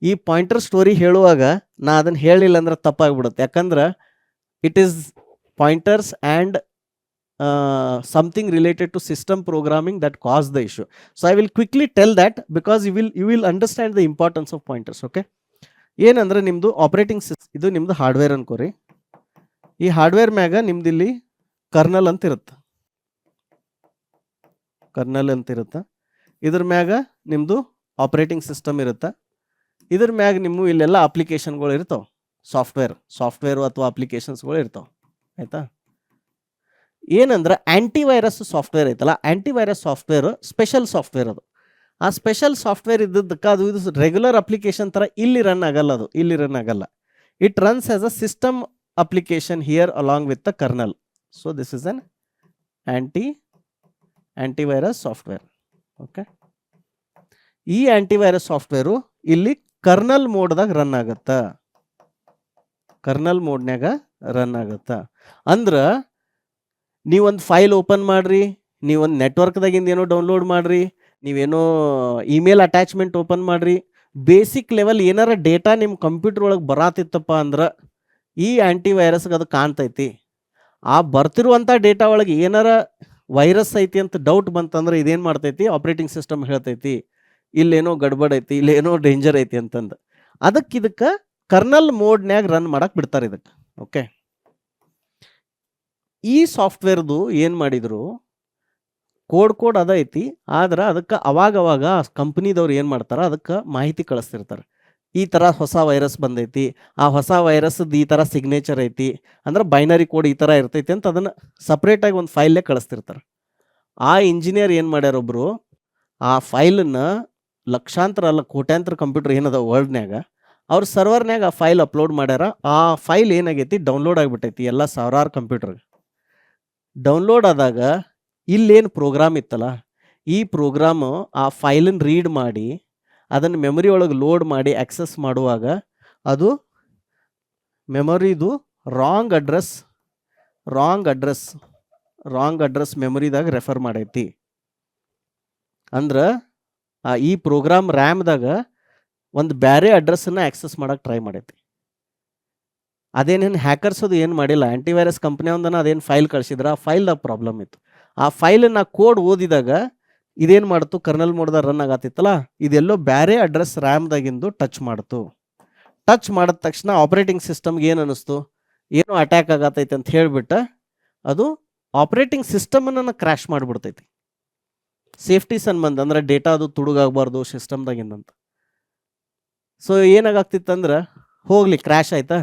ಈ ಪಾಯಿಂಟರ್ ಸ್ಟೋರಿ ಹೇಳುವಾಗ ನಾ ಅದನ್ನು ಹೇಳಿಲ್ಲ ಅಂದ್ರೆ ತಪ್ಪಾಗ್ಬಿಡುತ್ತೆ. ಯಾಕಂದ್ರೆ it is pointers and something related to system programming that caused the issue. So I will quickly tell that because you will understand the importance of pointers. Okay, ಏನಂದ್ರೆ ನಿಮ್ಮದು ಆಪರೇಟಿಂಗ್ ಸಿಸ್ಟಮ್, ಇದು ನಿಮ್ಮದು ಹಾರ್ಡ್ವೇರ್ ಅನ್ಕೋರಿ. ಈ hardware ಮ್ಯಾಗ ನಿಮ್ದು ಇಲ್ಲಿ kernel ಅಂತ ಇರುತ್ತೆ. ಇದ್ರ ಮ್ಯಾಗ ನಿಮ್ಮದು ಆಪರೇಟಿಂಗ್ ಸಿಸ್ಟಮ್ ಇರುತ್ತೆ. ಇದ್ರ ಮ್ಯಾಗ ನಿಮ್ಮ ಇಲ್ಲೆಲ್ಲ ಅಪ್ಲಿಕೇಶನ್ಗಳು ಇರ್ತಾವೆ, ಸಾಫ್ಟ್ವೇರು ಅಥವಾ ಅಪ್ಲಿಕೇಶನ್ಸ್ಗಳು ಇರ್ತಾವೆ. ಆಯಿತಾ? ಏನಂದ್ರೆ ಆ್ಯಂಟಿವೈರಸ್ ಸಾಫ್ಟ್ವೇರ್ ಐತಲ್ಲ, ಆ್ಯಂಟಿವೈರಸ್ ಸಾಫ್ಟ್ವೇರು ಸ್ಪೆಷಲ್ ಸಾಫ್ಟ್ವೇರ್. ಅದು ಆ ಸ್ಪೆಷಲ್ ಸಾಫ್ಟ್ವೇರ್ ಇದ್ದದಕ್ಕೆ ಅದು ಇದು ರೆಗ್ಯುಲರ್ ಅಪ್ಲಿಕೇಶನ್ ಥರ ಇಲ್ಲಿ ರನ್ ಆಗಲ್ಲ. It runs as a system application here along with the kernel. So this is an antivirus software. Okay, ಈ ಆ್ಯಂಟಿವೈರಸ್ ಸಾಫ್ಟ್ವೇರು ಇಲ್ಲಿ ಕರ್ನಲ್ ಮೋಡ್ದಾಗ ರನ್ ಆಗುತ್ತಾ, ಅಂದ್ರೆ ನೀವೊಂದು ಫೈಲ್ ಓಪನ್ ಮಾಡಿರಿ, ನೀವೊಂದು ನೆಟ್ವರ್ಕ್ದಾಗಿಂದ ಏನೋ ಡೌನ್ಲೋಡ್ ಮಾಡಿರಿ, ನೀವೇನೋ ಇಮೇಲ್ ಅಟ್ಯಾಚ್ಮೆಂಟ್ ಓಪನ್ ಮಾಡಿರಿ, ಬೇಸಿಕ್ ಲೆವೆಲ್ ಏನಾರ ಡೇಟಾ ನಿಮ್ಮ ಕಂಪ್ಯೂಟರ್ ಒಳಗೆ ಬರಾತಿತ್ತಪ್ಪ ಅಂದ್ರೆ ಈ ಆ್ಯಂಟಿವೈರಸ್ಗೆ ಅದು ಕಾಣ್ತೈತಿ. ಆ ಬರ್ತಿರುವಂಥ ಡೇಟಾ ಒಳಗೆ ಏನಾರ ವೈರಸ್ ಐತಿ ಅಂತ ಡೌಟ್ ಬಂತಂದ್ರೆ ಇದೇನು ಮಾಡ್ತೈತಿ, ಆಪ್ರೇಟಿಂಗ್ ಸಿಸ್ಟಮ್ ಹೇಳ್ತೈತಿ ಇಲ್ಲೇನೋ ಗಡ್ಬಡ್ ಐತಿ, ಇಲ್ಲೇನೋ ಡೇಂಜರ್ ಐತಿ ಅಂತಂದು. ಇದಕ್ಕೆ ಕರ್ನಲ್ ಮೋಡ್ನ್ಯಾಗ ರನ್ ಮಾಡಕ್ಕೆ ಬಿಡ್ತಾರೆ ಇದಕ್ಕೆ. ಓಕೆ, ಈ ಸಾಫ್ಟ್ವೇರ್ದು ಏನು ಮಾಡಿದರು, ಕೋಡ್ ಅದೈತಿ, ಆದ್ರೆ ಅದಕ್ಕೆ ಅವಾಗವಾಗ ಕಂಪ್ನಿದವ್ರು ಏನು ಮಾಡ್ತಾರೆ, ಅದಕ್ಕೆ ಮಾಹಿತಿ ಕಳಿಸ್ತಿರ್ತಾರೆ. ಈ ಥರ ಹೊಸ ವೈರಸ್ ಬಂದೈತಿ, ಆ ಹೊಸ ವೈರಸ್ದು ಈ ಥರ ಸಿಗ್ನೇಚರ್ ಐತಿ, ಅಂದ್ರೆ ಬೈನರಿ ಕೋಡ್ ಈ ಥರ ಇರ್ತೈತಿ ಅಂತ ಅದನ್ನು ಸಪ್ರೇಟಾಗಿ ಒಂದು ಫೈಲೇ ಕಳಿಸ್ತಿರ್ತಾರೆ. ಆ ಇಂಜಿನಿಯರ್ ಏನು ಮಾಡ್ಯಾರೊಬ್ಬರು, ಆ ಫೈಲನ್ನು ಲಕ್ಷಾಂತರ ಅಲ್ಲ ಕೋಟ್ಯಾಂತರ ಕಂಪ್ಯೂಟರ್ ಏನದ ವರ್ಲ್ಡ್ನ್ಯಾಗ ಅವ್ರ ಸರ್ವರ್ನ್ಯಾಗ ಆ ಫೈಲ್ ಅಪ್ಲೋಡ್ ಮಾಡ್ಯಾರ. ಆ ಫೈಲ್ ಏನಾಗೈತಿ ಡೌನ್ಲೋಡ್ ಆಗಿಬಿಟ್ಟೈತಿ ಎಲ್ಲ ಸಾವಿರಾರು ಕಂಪ್ಯೂಟರ್ಗೆ. ಡೌನ್ಲೋಡ್ ಆದಾಗ ಇಲ್ಲೇನು ಪ್ರೋಗ್ರಾಮ್ ಇತ್ತಲ್ಲ, ಈ ಪ್ರೋಗ್ರಾಮು ಆ ಫೈಲನ್ನು ರೀಡ್ ಮಾಡಿ ಅದನ್ನು ಮೆಮೊರಿ ಒಳಗೆ ಲೋಡ್ ಮಾಡಿ ಆಕ್ಸೆಸ್ ಮಾಡುವಾಗ ಅದು ಮೆಮೊರಿದು ರಾಂಗ್ ಅಡ್ರೆಸ್ ಮೆಮೊರಿದಾಗ ರೆಫರ್ ಮಾಡೈತಿ. ಅಂದ್ರೆ ಈ ಪ್ರೋಗ್ರಾಮ್ ರ್ಯಾಮ್ದಾಗ ಒಂದು ಬೇರೆ ಅಡ್ರೆಸ್ಸನ್ನು ಆಕ್ಸೆಸ್ ಮಾಡೋಕೆ ಟ್ರೈ ಮಾಡೈತಿ. ಅದೇನೇನು ಹ್ಯಾಕರ್ಸ್ ಅದು ಏನು ಮಾಡಿಲ್ಲ, ಆ್ಯಂಟಿವೈರಸ್ ಕಂಪ್ನಿ ಒಂದನ ಅದೇನು ಫೈಲ್ ಕಳಿಸಿದ್ರೆ ಆ ಫೈಲ್ದಾಗ ಪ್ರಾಬ್ಲಮ್ ಇತ್ತು. ಆ ಫೈಲನ್ನು ಕೋಡ್ ಓದಿದಾಗ ಇದೇನು ಮಾಡ್ತು, ಕರ್ನಲ್ ಮೋಡ್ದಾಗ ರನ್ ಆಗತ್ತಿತ್ತಲ್ಲ, ಇದೆಲ್ಲೋ ಬೇರೆ ಅಡ್ರೆಸ್ ರ್ಯಾಮ್ದಾಗಿಂದು ಟಚ್ ಮಾಡ್ತು. ಟಚ್ ಮಾಡಿದ ತಕ್ಷಣ ಆಪ್ರೇಟಿಂಗ್ ಸಿಸ್ಟಮ್ಗೆ ಏನು ಅನ್ನಿಸ್ತು, ಏನೋ ಅಟ್ಯಾಕ್ ಆಗತ್ತೈತೆ ಅಂತ ಹೇಳಿಬಿಟ್ಟು ಅದು ಆಪ್ರೇಟಿಂಗ್ ಸಿಸ್ಟಮನ್ನು ಕ್ರ್ಯಾಶ್ ಮಾಡಿಬಿಡ್ತೈತಿ. ಸೇಫ್ಟಿ ಸಂಬಂಧ ಅಂದ್ರೆ ಡೇಟಾ ಅದು ತುಡುಗಾಗಬಾರ್ದು ಸಿಸ್ಟಮ್ದಾಗಿಂದಂತ. ಸೊ ಏನಾಗ್ತಿತ್ತಂದ್ರೆ ಹೋಗ್ಲಿ ಕ್ರ್ಯಾಶ್ ಆಯ್ತಾ,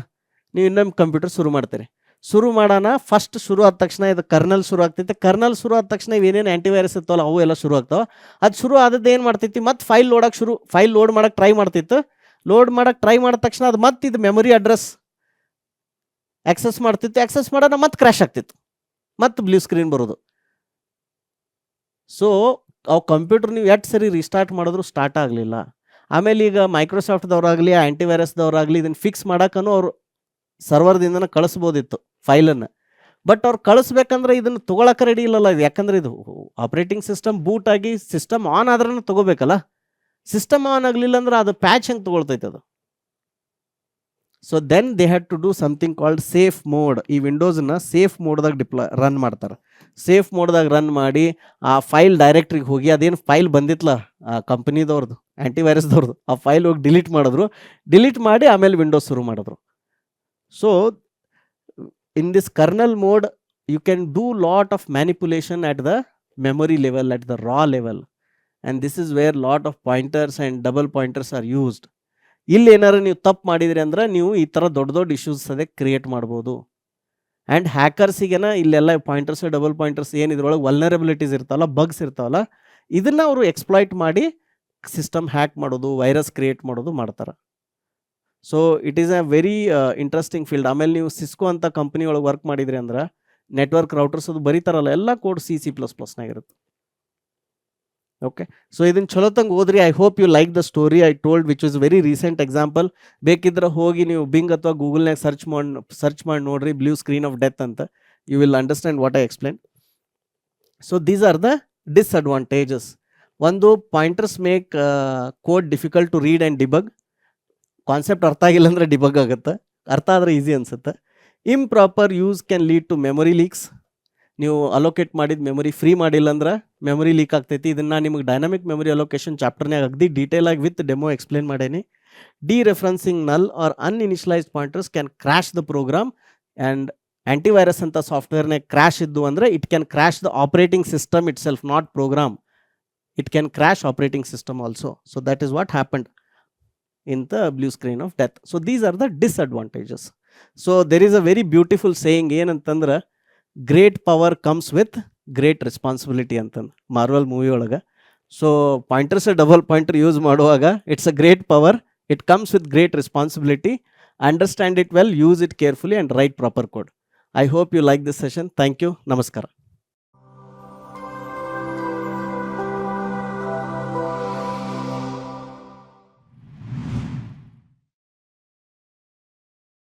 ನೀವು ಇನ್ನೊಮ್ಮೆ ಕಂಪ್ಯೂಟರ್ ಶುರು ಮಾಡ್ತೀರಿ. ಶುರು ಮಾಡೋಣ, ಫಸ್ಟ್ ಶುರು ಆದ ತಕ್ಷಣ ಇದು ಕರ್ನಲ್ ಶುರು ಆಗ್ತೈತೆ. ಕರ್ನಲ್ ಶುರು ಆದ ತಕ್ಷಣ ಇವೇನೇನು ಆ್ಯಂಟಿವೈರಸ್ ಇರ್ತಾವಲ್ಲ ಅವು ಎಲ್ಲ ಶುರು ಆಗ್ತಾವೆ. ಅದು ಶುರು ಆದದ್ದು ಏನು ಮಾಡ್ತೈತಿ, ಮತ್ತು ಫೈಲ್ ಲೋಡ್ ಮಾಡೋಕೆ ಟ್ರೈ ಮಾಡ್ತಿತ್ತು. ಲೋಡ್ ಮಾಡೋಕೆ ಟ್ರೈ ಮಾಡಿದ ತಕ್ಷಣ ಅದು ಮತ್ತೆ ಇದು ಮೆಮೊರಿ ಅಡ್ರೆಸ್ ಆಕ್ಸೆಸ್ ಮಾಡ್ತಿತ್ತು. ಆಕ್ಸೆಸ್ ಮಾಡೋಣ ಮತ್ತೆ ಕ್ರ್ಯಾಶ್ ಆಗ್ತಿತ್ತು, ಮತ್ತೆ ಬ್ಲೂ ಸ್ಕ್ರೀನ್ ಬರೋದು. ಸೊ ಅವು ಕಂಪ್ಯೂಟರ್ ನೀವು ಎಷ್ಟು ಸರಿ ರೀಸ್ಟಾರ್ಟ್ ಮಾಡಿದ್ರು ಸ್ಟಾರ್ಟ್ ಆಗಲಿಲ್ಲ. ಆಮೇಲೆ ಈಗ ಮೈಕ್ರೋಸಾಫ್ಟ್ದವ್ರಾಗಲಿ ಆ್ಯಂಟಿವೈರಸ್ದವ್ರಾಗಲಿ ಇದನ್ನು ಫಿಕ್ಸ್ ಮಾಡೋಕ್ಕೂ ಅವರು ಸರ್ವರ್ದಿಂದನೇ ಕಳಿಸ್ಬೋದಿತ್ತು ಫೈಲನ್ನು. ಬಟ್ ಅವ್ರು ಕಳಿಸ್ಬೇಕಂದ್ರೆ ಇದನ್ನು ತೊಗೊಳಕ್ಕೆ ರೆಡಿ ಇಲ್ಲಲ್ಲ. ಇದು ಯಾಕಂದರೆ ಇದು ಆಪ್ರೇಟಿಂಗ್ ಸಿಸ್ಟಮ್ ಬೂಟ್ ಆಗಿ ಸಿಸ್ಟಮ್ ಆನ್ ಆದ್ರೂ ತೊಗೋಬೇಕಲ್ಲ. ಸಿಸ್ಟಮ್ ಆನ್ ಆಗಲಿಲ್ಲ ಅಂದ್ರೆ ಅದು ಪ್ಯಾಚ್ ಹೆಂಗೆ ತೊಗೊಳ್ತೈತೆ ಅದು. So then they had to do something called safe mode. ಈ ವಿಂಡೋಸನ್ನ ಸೇಫ್ ಮೋಡ್ದಾಗ ರನ್ ಮಾಡ್ತಾರೆ. ಸೇಫ್ ಮೋಡ್ದಾಗ ರನ್ ಮಾಡಿ ಆ ಫೈಲ್ ಡೈರೆಕ್ಟ್ರಿಗೆ ಹೋಗಿ ಅದೇನು ಫೈಲ್ ಬಂದಿತ್ತಲ್ಲ ಆ ಕಂಪ್ನಿದವ್ರದ್ದು ಆ್ಯಂಟಿವೈರಸ್ದವ್ರದ್ದು ಆ ಫೈಲ್ ಹೋಗಿ ಡಿಲೀಟ್ ಮಾಡಿದ್ರು. ಡಿಲೀಟ್ ಮಾಡಿ ಆಮೇಲೆ ವಿಂಡೋಸ್ ಶುರು ಮಾಡಿದ್ರು. So in this kernel mode you can do lot of manipulation at the memory level, at the raw level, and this is where lot of pointers and double pointers are used. ಇಲ್ಲಿ ಏನಾರು ನೀವು ತಪ್ಪು ಮಾಡಿದ್ರಿ ಅಂದ್ರೆ ನೀವು ಈ ಥರ ದೊಡ್ಡ ಇಶ್ಯೂಸ್ ಅದೇ ಕ್ರಿಯೇಟ್ ಮಾಡ್ಬೋದು. ಆ್ಯಂಡ್ ಹ್ಯಾಕರ್ಸಿಗೆನ ಇಲ್ಲೆಲ್ಲ ಪಾಯಿಂಟರ್ಸ್ ಡಬಲ್ ಪಾಯಿಂಟರ್ಸ್ ಏನು ಇದ್ರೊಳಗೆ ವಲ್ನರಬಿಲಿಟೀಸ್ ಇರ್ತಾವಲ್ಲ, ಬಗ್ಸ್ ಇರ್ತಾವಲ್ಲ, ಇದನ್ನು ಅವರು ಎಕ್ಸ್ಪ್ಲಾಯ್ಟ್ ಮಾಡಿ ಸಿಸ್ಟಮ್ ಹ್ಯಾಕ್ ಮಾಡೋದು, ವೈರಸ್ ಕ್ರಿಯೇಟ್ ಮಾಡೋದು ಮಾಡ್ತಾರೆ. So it is a very interesting field. ಆಮೇಲೆ ನೀವು ಸಿಸ್ಕೋ ಅಂತ ಕಂಪ್ನಿ ಒಳಗೆ ವರ್ಕ್ ಮಾಡಿದ್ರಿ ಅಂದ್ರೆ ನೆಟ್ವರ್ಕ್ ರೌಟರ್ಸ್ ಅದು ಬರೀತಾರಲ್ಲ ಎಲ್ಲ ಕೋಡ್ C++ನಾಗ ಇರುತ್ತೆ. ಓಕೆ, ಸೊ ಇದನ್ನು ಚಲೋತಂಗೆ ಓದ್ರಿ. I hope you like the story I told which is very recent example. ಬೇಕಿದ್ರೆ ಹೋಗಿ ನೀವು ಬಿಂಗ್ ಅಥವಾ ಗೂಗಲ್ನಾಗ ಸರ್ಚ್ ಮಾಡಿ ನೋಡ್ರಿ ಬ್ಲೂ ಸ್ಕ್ರೀನ್ ಆಫ್ ಡೆತ್ ಅಂತ. You will understand what I explain. So these are the disadvantages. ಒಂದು, pointers make code difficult to read and debug. Concept ಅರ್ಥ ಆಗಿಲ್ಲ ಅಂದರೆ ಡಿಬಗ್ ಆಗುತ್ತೆ, ಅರ್ಥ ಆದರೆ ಈಸಿ ಅನಿಸುತ್ತೆ. Improper use can lead to memory leaks. ನೀವು ಅಲೋಕೇಟ್ ಮಾಡಿದ ಮೆಮೊರಿ ಫ್ರೀ ಮಾಡಿಲ್ಲ ಅಂದ್ರೆ ಮೆಮೊರಿ ಲೀಕ್ ಆಗ್ತೈತಿ. ಇದನ್ನು ನಿಮಗೆ ಡೈನಾಮಿಕ್ ಮೆಮೊರಿ ಅಲೋಕೇಶನ್ ಚಾಪ್ಟರ್ನಾಗ ಅಗದಿ ಡೀಟೇಲ್ ಆಗಿ ವಿತ್ ಡೆಮೋ ಎಕ್ಸ್ಪ್ಲೇನ್ ಮಾಡೇನಿ. Dereferencing null or uninitialised pointers can crash the program. And antivirus ಅಂತ ಸಾಫ್ಟ್ವೇರ್ನಾಗ ಕ್ರ್ಯಾಶ್ ಇದ್ದು ಅಂದರೆ it can crash the operating system itself, not program. It can crash operating system also. So that is what happened in the blue screen of death. So these are the disadvantages. So there is a very beautiful saying ಏನಂತಂದ್ರೆ great power comes with great responsibility ಅಂತಂದು Marvel movie ಒಳಗೆ. So pointers double pointer use ಮಾಡುವಾಗ it's a great power, it comes with great responsibility. Understand it well, use it carefully and write proper code. I hope you like this session. Thank you. ನಮಸ್ಕಾರ.